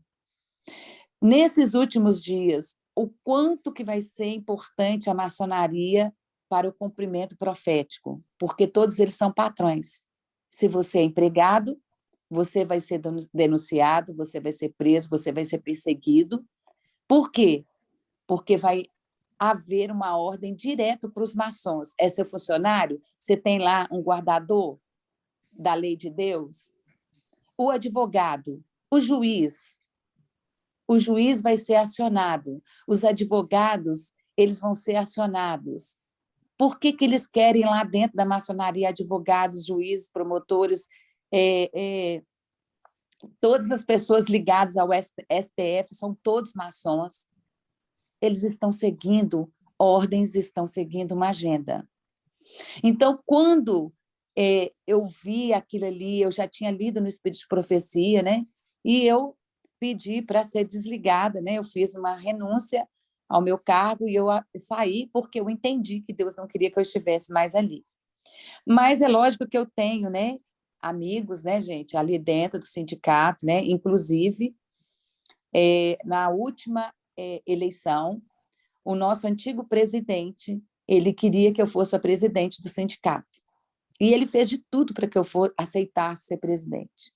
S1: Nesses últimos dias, o quanto que vai ser importante a maçonaria para o cumprimento profético, porque todos eles são patrões. Se você é empregado, você vai ser denunciado, você vai ser preso, você vai ser perseguido. Por quê? Porque vai haver uma ordem direto para os maçons. É seu funcionário? Você tem lá um guardador da lei de Deus? O advogado, o juiz vai ser acionado, os advogados, eles vão ser acionados. Por que eles querem lá dentro da maçonaria advogados, juízes, promotores, todas as pessoas ligadas ao STF são todos maçons. Eles estão seguindo ordens, estão seguindo uma agenda. Então, quando eu vi aquilo ali, eu já tinha lido no Espírito de Profecia, né? E eu pedi para ser desligada, né? Eu fiz uma renúncia ao meu cargo e eu saí porque eu entendi que Deus não queria que eu estivesse mais ali. Mas é lógico que eu tenho, né, amigos, né, gente, ali dentro do sindicato, né? Inclusive, na última eleição, o nosso antigo presidente, ele queria que eu fosse a presidente do sindicato. E ele fez de tudo para que eu aceitasse ser presidente.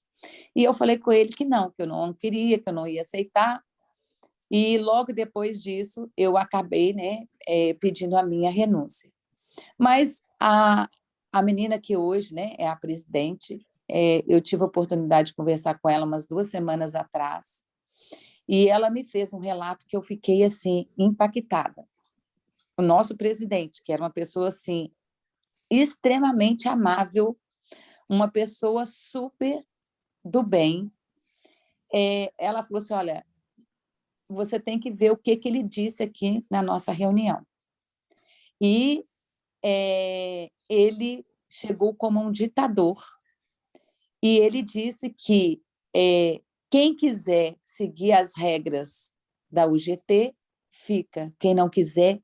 S1: E eu falei com ele que eu não queria, que eu não ia aceitar. E logo depois disso, eu acabei, né, pedindo a minha renúncia. Mas a menina que hoje, né, é a presidente, eu tive a oportunidade de conversar com ela umas 2 semanas atrás, e ela me fez um relato que eu fiquei, assim, impactada. O nosso presidente, que era uma pessoa, assim, extremamente amável, uma pessoa super do bem, ela falou assim, olha, você tem que ver o que ele disse aqui na nossa reunião. E ele chegou como um ditador, e ele disse que quem quiser seguir as regras da UGT, fica. Quem não quiser,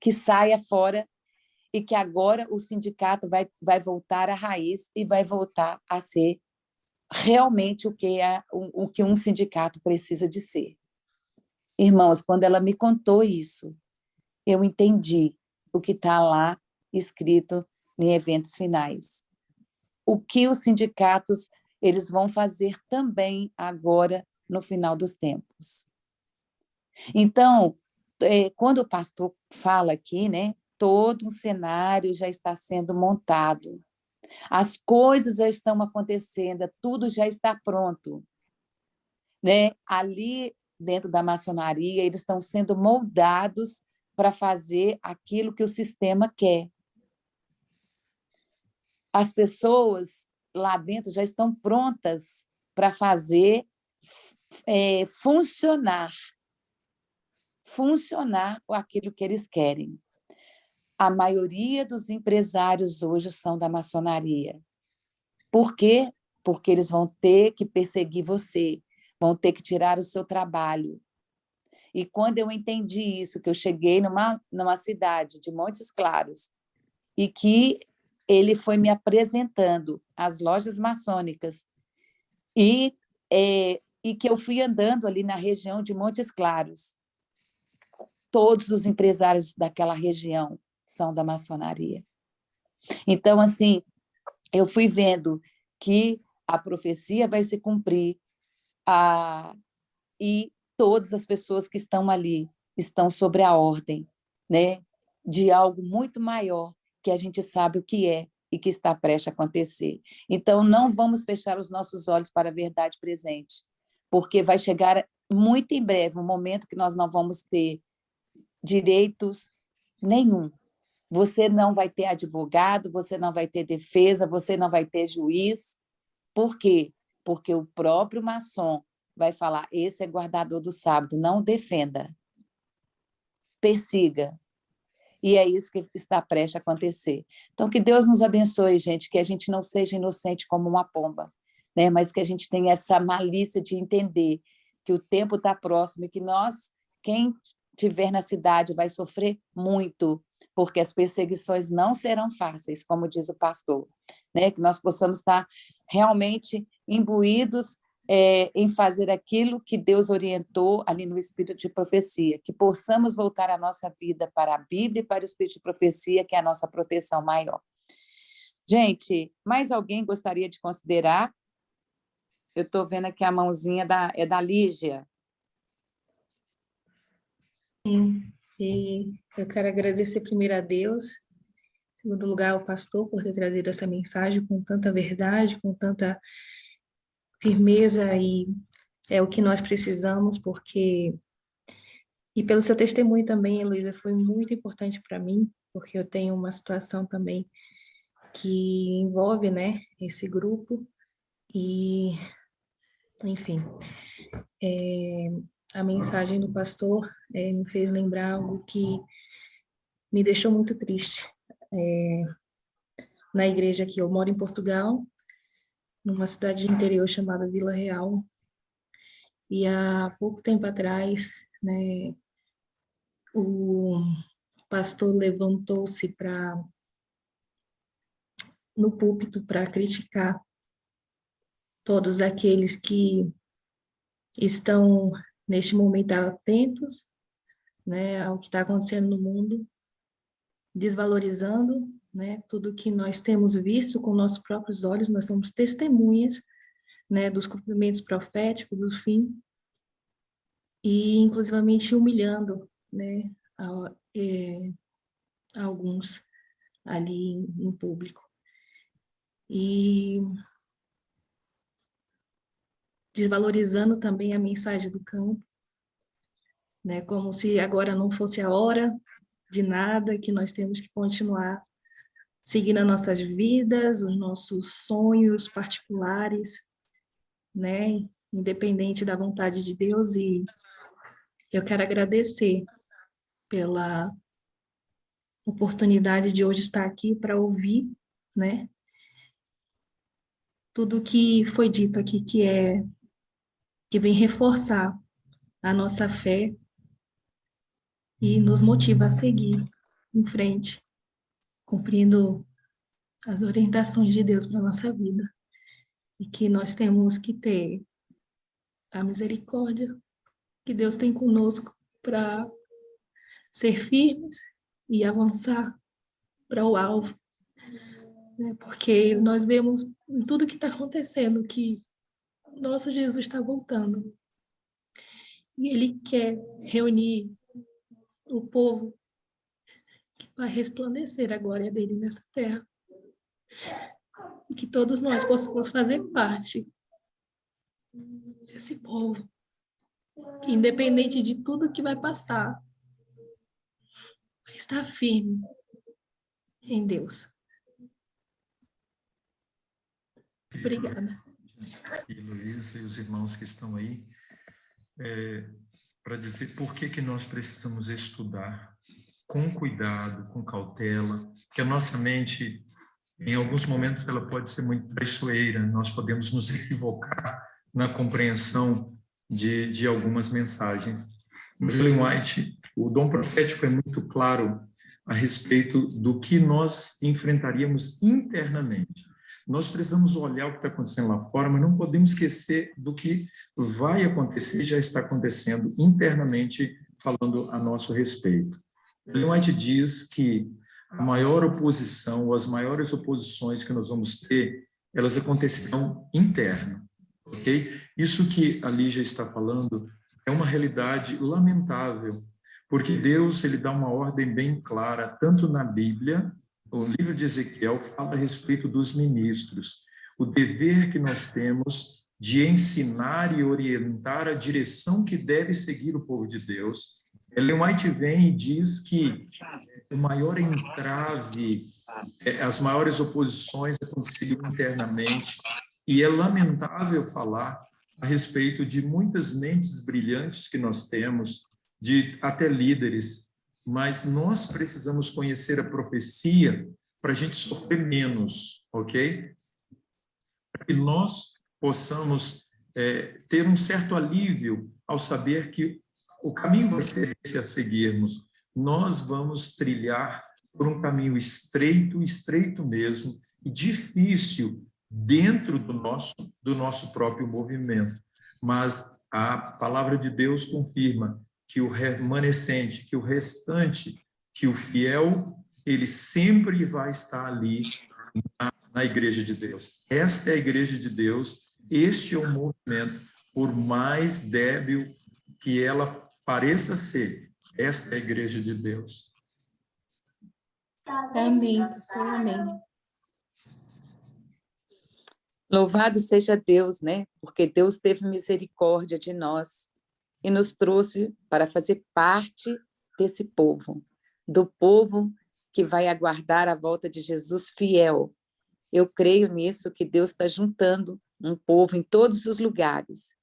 S1: que saia fora, e que agora o sindicato vai voltar à raiz e vai voltar a ser realmente o que um sindicato precisa de ser. Irmãos, quando ela me contou isso, eu entendi o que está lá escrito em eventos finais. O que os sindicatos eles vão fazer também agora no final dos tempos. Então, quando o pastor fala aqui, né, todo um cenário já está sendo montado, as coisas já estão acontecendo, tudo já está pronto, né? Ali dentro da maçonaria, eles estão sendo moldados para fazer aquilo que o sistema quer. As pessoas lá dentro já estão prontas para fazer funcionar aquilo que eles querem. A maioria dos empresários hoje são da maçonaria. Por quê? Porque eles vão ter que perseguir você, vão ter que tirar o seu trabalho. E quando eu entendi isso, que eu cheguei numa cidade de Montes Claros, e que ele foi me apresentando as lojas maçônicas, e que eu fui andando ali na região de Montes Claros. Todos os empresários daquela região são da maçonaria. Então, assim, eu fui vendo que a profecia vai se cumprir, e todas as pessoas que estão ali estão sobre a ordem, né, de algo muito maior, que a gente sabe o que é e que está prestes a acontecer. Então, não vamos fechar os nossos olhos para a verdade presente, porque vai chegar muito em breve um momento que nós não vamos ter direitos nenhum. Você não vai ter advogado, você não vai ter defesa, você não vai ter juiz. Por quê? Porque o próprio maçom vai falar, esse é guardador do sábado, não defenda, persiga. E é isso que está prestes a acontecer. Então, que Deus nos abençoe, gente, que a gente não seja inocente como uma pomba, né? Mas que a gente tenha essa malícia de entender que o tempo está próximo e que nós, quem estiver na cidade, vai sofrer muito, porque as perseguições não serão fáceis, como diz o pastor, né? Que nós possamos estar realmente imbuídos em fazer aquilo que Deus orientou ali no Espírito de Profecia, que possamos voltar a nossa vida para a Bíblia e para o Espírito de Profecia, que é a nossa proteção maior. Gente, mais alguém gostaria de considerar? Eu estou vendo aqui a mãozinha é da Lígia.
S3: Sim, e eu quero agradecer primeiro a Deus, em segundo lugar ao pastor por ter trazido essa mensagem com tanta verdade, com tanta firmeza, e é o que nós precisamos, porque... E pelo seu testemunho também, Heloísa, foi muito importante para mim, porque eu tenho uma situação também que envolve, né, esse grupo, e, enfim, a mensagem do pastor me fez lembrar algo que me deixou muito triste. Na igreja que eu moro em Portugal, numa cidade de interior chamada Vila Real, e há pouco tempo atrás, né, o pastor levantou-se no púlpito para criticar todos aqueles que estão, neste momento, atentos, né, ao que está acontecendo no mundo, desvalorizando, né, tudo que nós temos visto com nossos próprios olhos. Nós somos testemunhas, né, dos cumprimentos proféticos, do fim, e inclusivamente humilhando, né, alguns ali em público. E desvalorizando também a mensagem do campo, né, como se agora não fosse a hora de nada, que nós temos que continuar seguindo as nossas vidas, os nossos sonhos particulares, né, independente da vontade de Deus. E eu quero agradecer pela oportunidade de hoje estar aqui para ouvir, né, tudo que foi dito aqui, que vem reforçar a nossa fé e nos motiva a seguir em frente, cumprindo as orientações de Deus para a nossa vida. E que nós temos que ter a misericórdia que Deus tem conosco para ser firmes e avançar para o alvo. Né? Porque nós vemos em tudo que está acontecendo que nosso Jesus está voltando. E Ele quer reunir o povo que vai resplandecer a glória dele nessa terra. E que todos nós possamos fazer parte desse povo, que independente de tudo que vai passar, vai estar firme em Deus. Obrigada.
S2: E Luísa e os irmãos que estão aí, para dizer por que nós precisamos estudar com cuidado, com cautela, que a nossa mente, em alguns momentos, ela pode ser muito traiçoeira, nós podemos nos equivocar na compreensão de algumas mensagens. Mas Ellen White, o dom profético é muito claro a respeito do que nós enfrentaríamos internamente. Nós precisamos olhar o que está acontecendo lá fora, mas não podemos esquecer do que vai acontecer, já está acontecendo internamente, falando a nosso respeito. Ellen White diz que a maior oposição, ou as maiores oposições que nós vamos ter, elas acontecerão interno, ok? Isso que a Lígia está falando é uma realidade lamentável, porque Deus, ele dá uma ordem bem clara, tanto na Bíblia, o livro de Ezequiel fala a respeito dos ministros, o dever que nós temos de ensinar e orientar a direção que deve seguir o povo de Deus. Ellen White vem e diz que o maior entrave, as maiores oposições aconteceriam internamente, e é lamentável falar a respeito de muitas mentes brilhantes que nós temos, de até líderes, mas nós precisamos conhecer a profecia para a gente sofrer menos, ok? Para que nós possamos ter um certo alívio ao saber que o caminho vai ser esse a seguirmos. Nós vamos trilhar por um caminho estreito, estreito mesmo, e difícil dentro do nosso próprio movimento. Mas a palavra de Deus confirma que o remanescente, que o restante, que o fiel, ele sempre vai estar ali na igreja de Deus. Esta é a igreja de Deus, este é o movimento, por mais débil que ela pareça ser, esta é a igreja de Deus.
S3: Amém, pastor, amém.
S1: Louvado seja Deus, né? Porque Deus teve misericórdia de nós e nos trouxe para fazer parte desse povo, do povo que vai aguardar a volta de Jesus fiel. Eu creio nisso, que Deus está juntando um povo em todos os lugares.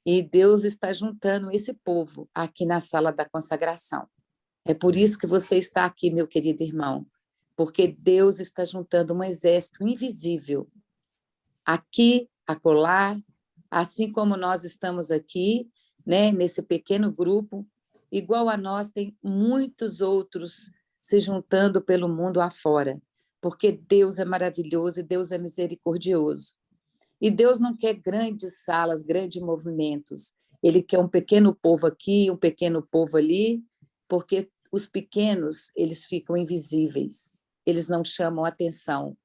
S1: E Deus está juntando esse povo aqui na sala da consagração. É por isso que você está aqui, meu querido irmão, porque Deus está juntando um exército invisível aqui, acolá, assim como nós estamos aqui, né, nesse pequeno grupo, igual a nós, tem muitos outros se juntando pelo mundo afora, porque Deus é maravilhoso e Deus é misericordioso. E Deus não quer grandes salas, grandes movimentos. Ele quer um pequeno povo aqui, um pequeno povo ali, porque os pequenos, eles ficam invisíveis, eles não chamam atenção.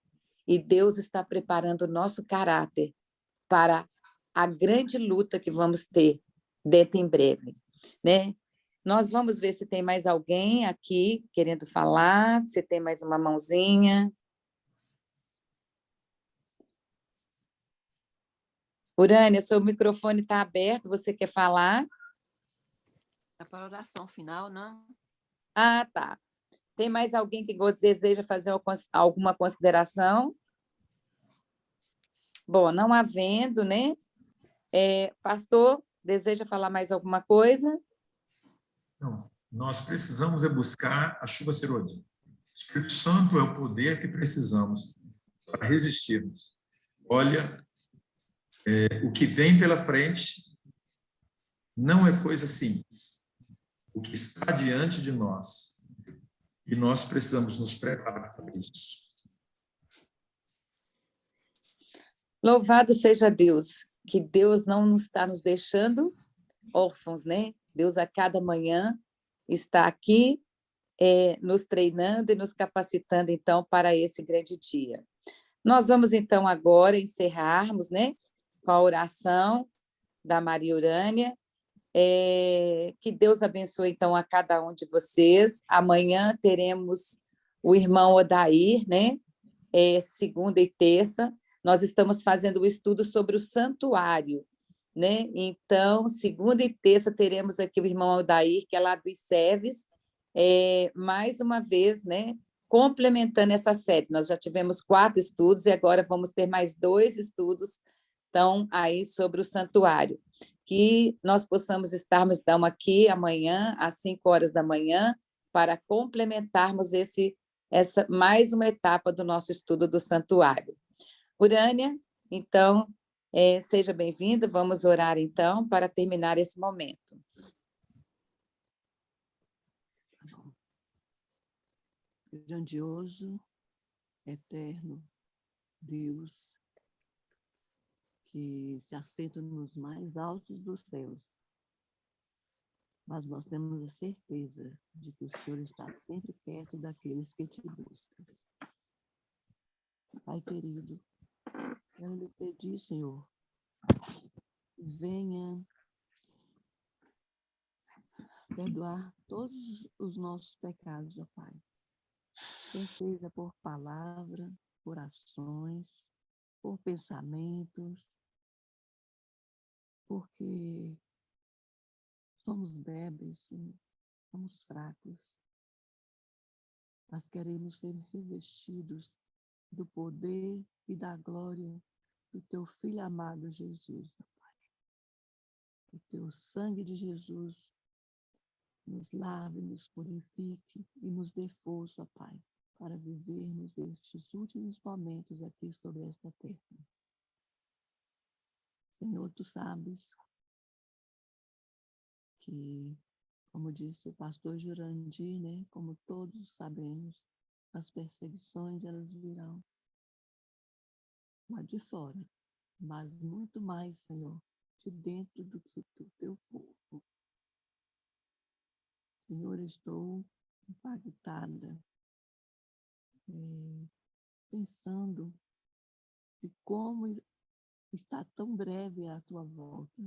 S1: E Deus está preparando o nosso caráter para a grande luta que vamos ter dentro em breve, né? Nós vamos ver se tem mais alguém aqui querendo falar, se tem mais uma mãozinha. Urânia, seu microfone está aberto, você quer falar?
S7: É para a oração final, não?
S1: Ah, tá. Tem mais alguém que deseja fazer alguma consideração? Bom, não havendo, né? Pastor, deseja falar mais alguma coisa?
S2: Não, nós precisamos buscar a chuva serôdia. O Espírito Santo é o poder que precisamos para resistirmos. Olha, o que vem pela frente não é coisa simples. O que está diante de nós. E nós precisamos nos preparar para isso.
S1: Louvado seja Deus, que Deus não nos está nos deixando órfãos, né? Deus a cada manhã está aqui nos treinando e nos capacitando, então, para esse grande dia. Nós vamos, então, agora encerrarmos, né, com a oração da Maria Urânia. Que Deus abençoe, então, a cada um de vocês. Amanhã teremos o irmão Odair, né? Segunda e terça. Nós estamos fazendo o estudo sobre o santuário, né? Então, segunda e terça teremos aqui o irmão Odair, que é lá do ICEVES, mais uma vez, né? Complementando essa série. Nós já tivemos 4 estudos e agora vamos ter mais 2 estudos, então, aí sobre o santuário. Que nós possamos estarmos, então, aqui amanhã, às 5 horas da manhã, para complementarmos essa mais uma etapa do nosso estudo do santuário. Urânia, então, seja bem-vinda, vamos orar, então, para terminar esse momento.
S7: Grandioso, eterno, Deus, que se assenta nos mais altos dos céus. Mas nós temos a certeza de que o Senhor está sempre perto daqueles que te buscam. Pai querido, quero lhe pedir, Senhor, venha perdoar todos os nossos pecados, ó Pai. Quer seja por palavra, por ações, por pensamentos, porque somos débeis, Senhor, somos fracos. Mas queremos ser revestidos do poder e da glória do Teu Filho amado Jesus, ó Pai. O Teu sangue de Jesus nos lave, nos purifique e nos dê força, Pai, para vivermos estes últimos momentos aqui sobre esta terra. Senhor, Tu sabes que, como disse o pastor Jurandir, né, como todos sabemos, as perseguições elas virão lá de fora, mas muito mais, Senhor, de dentro do Teu povo. Senhor, estou impactada, pensando de como está tão breve a Tua volta,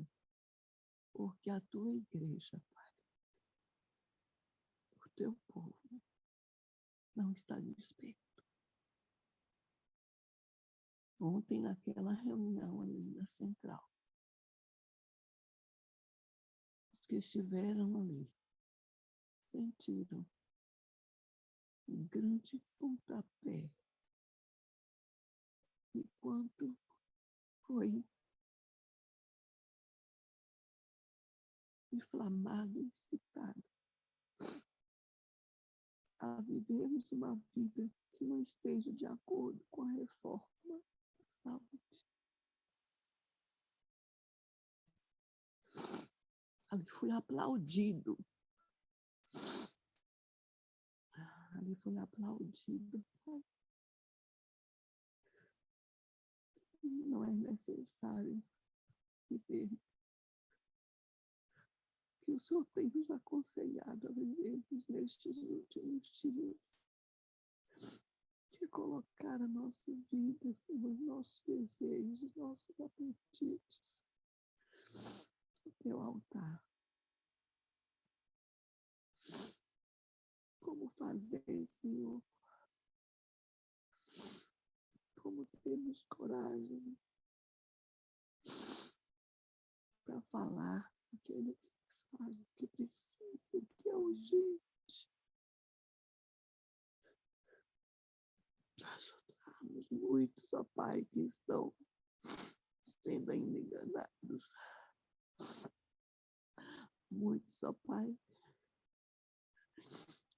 S7: porque a Tua igreja, Pai, o Teu povo, não está desperto. Ontem, naquela reunião ali na central, os que estiveram ali sentiram um grande pontapé de quanto foi inflamado, incitado a vivermos uma vida que não esteja de acordo com a reforma da saúde. Ali foi aplaudido. Ali foi aplaudido. Não é necessário viver que o Senhor tem nos aconselhado a vivermos nestes últimos dias, de colocar a nossa vida, Senhor, nossos desejos, nossos apetites no Teu altar. Como fazer, Senhor? Como termos coragem para falar o que é necessário, o que precisa, o que é urgente, para ajudarmos muitos, ó Pai, que estão sendo ainda enganados. Muitos, ó Pai,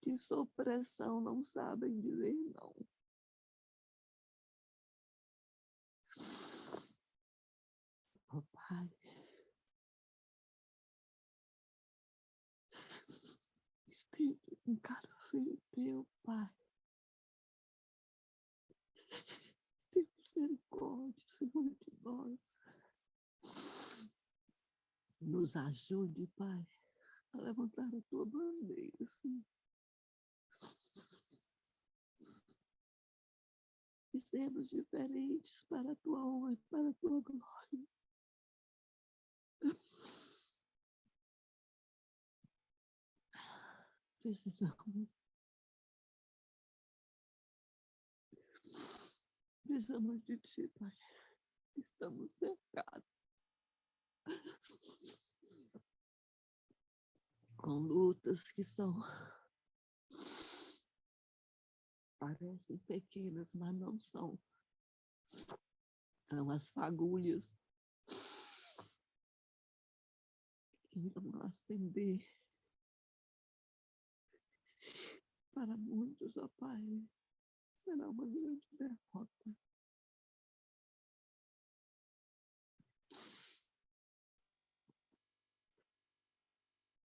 S7: que sob pressão não sabem dizer não. Ó Pai, estende em cada filho Teu, Pai. Tenha misericórdia, Senhor, de nós. Nos ajude, Pai, a levantar a Tua bandeira, Senhor. E sermos diferentes para a Tua honra e para a Tua glória. Precisamos de Ti, Pai. Estamos cercados com lutas que parecem pequenas, mas não são. São as fagulhas que irão acender para muitos, ó Pai. Será uma grande derrota.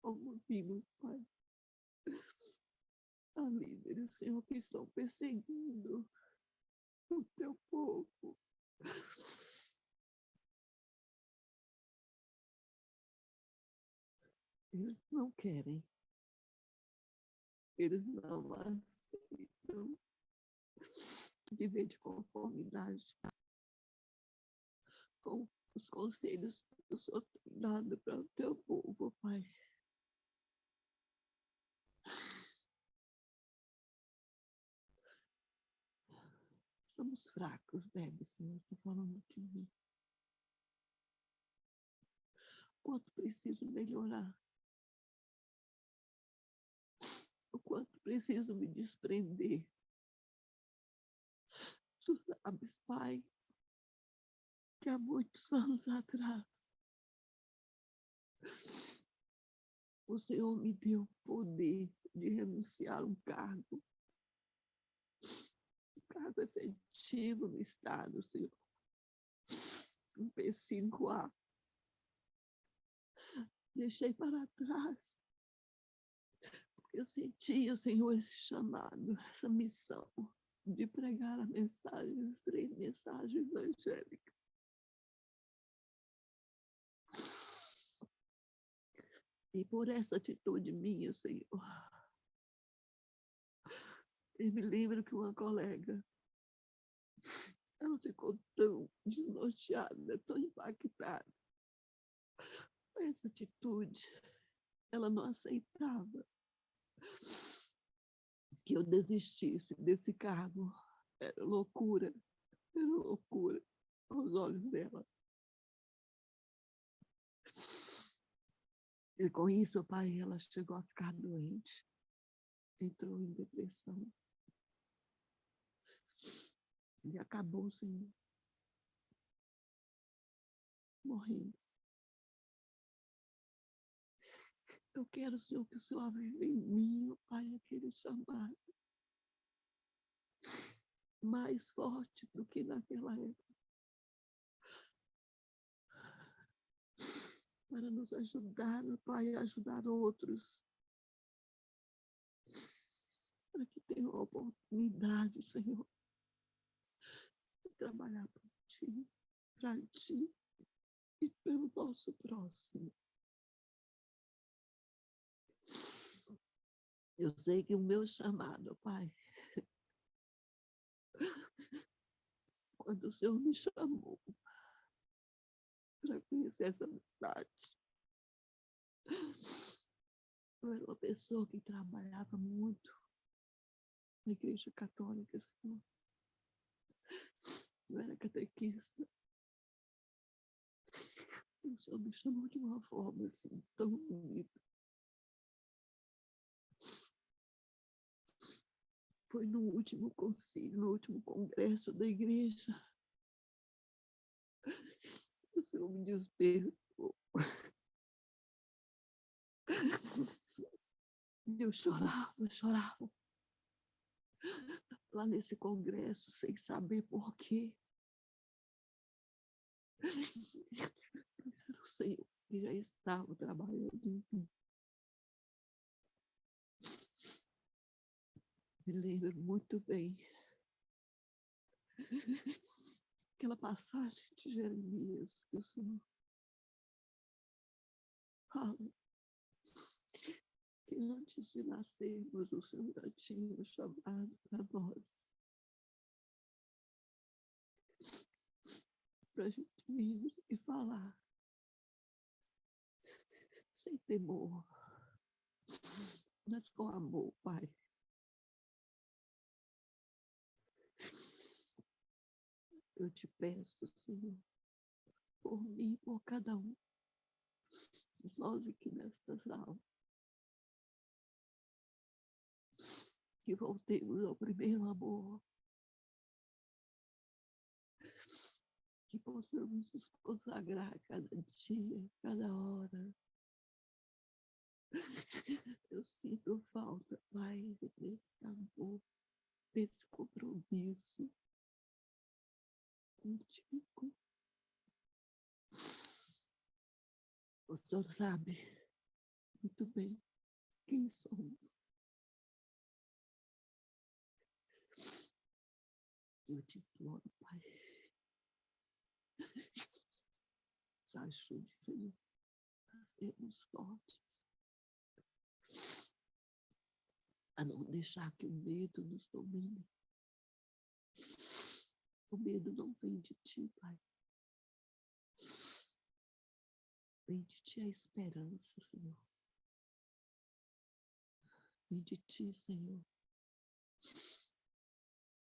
S7: Como vimos, Pai, há líderes, Senhor, que estão perseguindo o Teu povo. Eles não querem. Eles não aceitam viver de conformidade com os conselhos que o Senhor tem dado para o Teu povo, Pai. Somos fracos, débeis, Senhor. Estou falando de mim. Quanto preciso melhorar. O quanto preciso me desprender. Tu sabes, Pai, que há muitos anos atrás o Senhor me deu o poder de renunciar a um cargo efetivo no Estado, Senhor. Um P5A. Deixei para trás. Eu sentia, Senhor, esse chamado, essa missão de pregar a mensagem, as 3 mensagens evangélicas. E por essa atitude minha, Senhor, eu me lembro que uma colega, ela ficou tão desnorteada, tão impactada com essa atitude. Ela não aceitava que eu desistisse desse cargo. Era loucura aos olhos dela. E com isso, Pai, ela chegou a ficar doente, entrou em depressão e acabou, Senhor, morrendo. Eu quero, Senhor, que o Senhor avive em mim, Pai, aquele chamado mais forte do que naquela época, para nos ajudar, Pai, a ajudar outros, para que tenham a oportunidade, Senhor, de trabalhar por Ti, para Ti e pelo nosso próximo. Eu sei que o meu chamado, Pai, quando o Senhor me chamou para conhecer essa verdade, eu era uma pessoa que trabalhava muito na Igreja Católica, Senhor. Eu era catequista. O Senhor me chamou de uma forma assim, tão bonita. Foi no último concílio, no último congresso da igreja. O Senhor me despertou. Eu chorava. Lá nesse congresso, sem saber por quê. Mas era o Senhor que já estava trabalhando em mim. Me lembro muito bem aquela passagem de Jeremias que o Senhor fala que antes de nascermos o Senhor já tinha chamado para nós, para a gente vir e falar sem temor, mas com amor, Pai. Eu te peço, Senhor, por mim, por cada um, nós aqui nestas aulas, que voltemos ao primeiro amor, que possamos nos consagrar cada dia, cada hora. Eu sinto falta, Pai, desse amor, desse compromisso contigo. O Senhor sabe muito bem quem somos. Eu te imploro, Pai, nos ajude, Senhor, a sermos fortes, a não deixar que o medo nos domine. O medo não vem de Ti, Pai. Vem de Ti a esperança, Senhor. Vem de Ti, Senhor,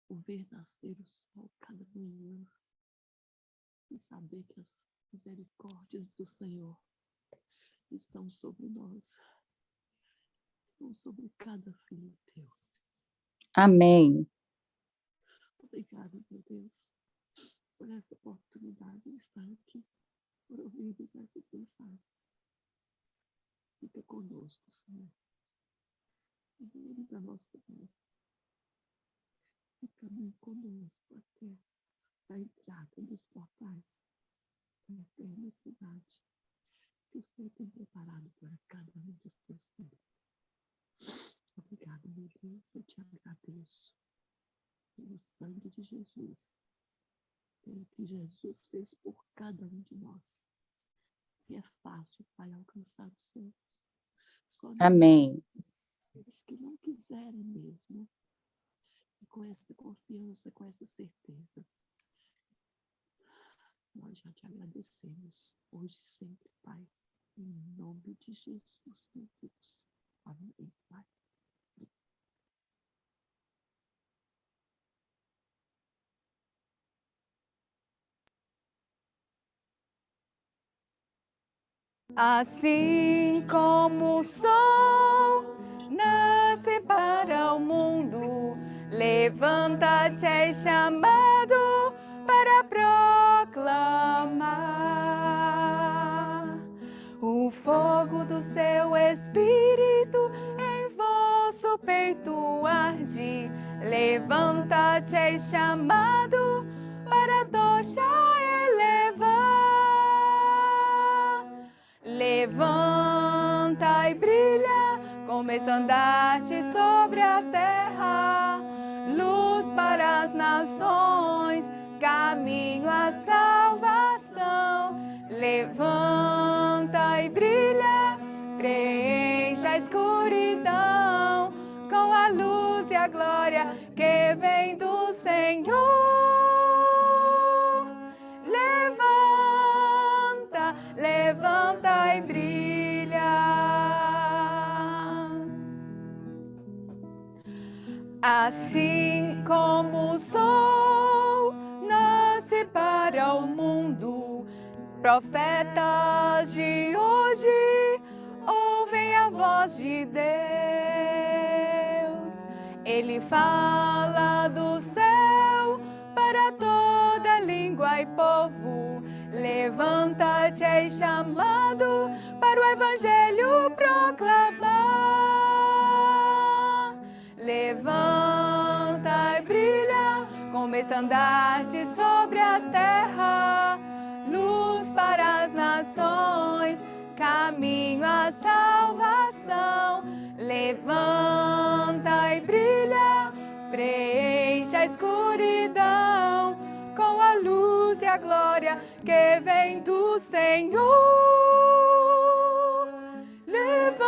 S7: o ver nascer o sol cada manhã e saber que as misericórdias do Senhor estão sobre nós, estão sobre cada filho Teu.
S1: Amém.
S7: Obrigada, meu Deus, por essa oportunidade de estar aqui, por ouvirmos essas mensagens. fica conosco, Senhor. Senhor da nossa vida. E caminhe conosco até a entrada dos portais da eterna cidade que o Senhor tem preparado para cada um dos teus filhos. Obrigada, meu Deus, eu te agradeço pelo sangue de Jesus, pelo que Jesus fez por cada um de nós. E é fácil, Pai, alcançar os céus. Só
S1: Amém.
S7: aqueles que não quiserem mesmo. E com essa confiança, com essa certeza, nós já te agradecemos, hoje e sempre, Pai. Em nome de Jesus, meu Deus. Amém, Pai.
S8: Assim como o sol nasce para o mundo, levanta-te, és chamado para proclamar o fogo do seu Espírito em vosso peito arde. Levanta-te, és chamado para a tocha elevar. Levanta e brilha como estandarte sobre a terra, luz para as nações, caminho à salvação. Levanta e brilha, preenche a escuridão com a luz e a glória que vem do Senhor. Levanta e brilha. Assim como o sol nasce para o mundo, profetas de hoje ouvem a voz de Deus. Ele fala do céu para toda língua e povo. Levanta-te, és chamado para o Evangelho proclamar. Levanta e brilha como estandarte sobre a terra, luz para as nações, caminho à salvação. Levanta e brilha, preenche a escuridão com a luz e a glória que vem do Senhor. Levanta,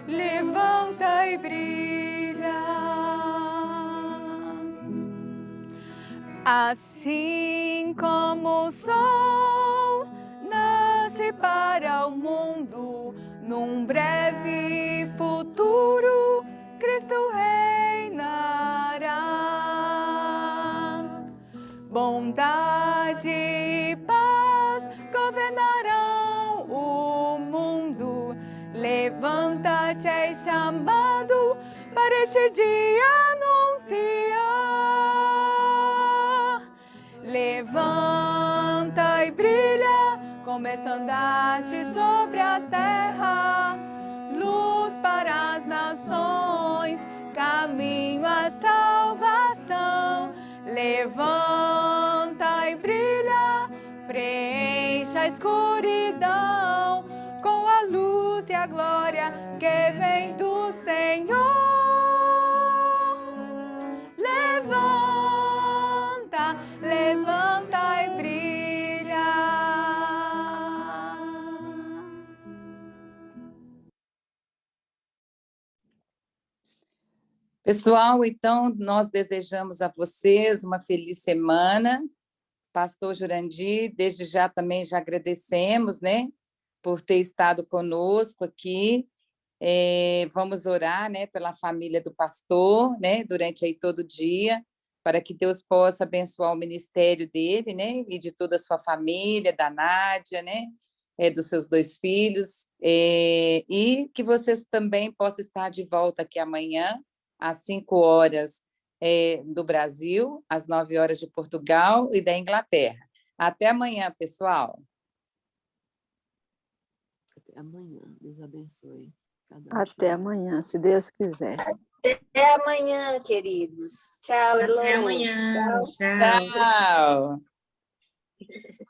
S8: levanta e brilha. Assim como o sol nasce para o mundo, num breve futuro Cristo reinará. Bondade e paz governarão o mundo. Levanta-te, és chamado para este dia anunciar. Levanta e brilha como estandarte sobre a terra, luz para as nações, caminho à salvação. Levanta e brilha, preenche a escuridão com a luz e a glória que vem do Senhor. Levanta, levanta e brilha.
S1: Pessoal, então, nós desejamos a vocês uma feliz semana. Pastor Jurandir, desde já também já agradecemos, né, por ter estado conosco aqui. Vamos orar, né, pela família do pastor, né, durante aí todo o dia, para que Deus possa abençoar o ministério dele, né, e de toda a sua família, da Nádia, né, dos seus 2 filhos, e que vocês também possam estar de volta aqui amanhã, às 5h do Brasil, às 9h de Portugal e da Inglaterra. Até amanhã, pessoal.
S7: Até amanhã. Deus abençoe cada um de
S9: Até
S7: vocês.
S9: amanhã, se Deus quiser.
S4: Até amanhã, queridos. Tchau, Elô.
S3: Até amanhã.
S4: Tchau.
S3: Tchau.
S1: Tchau.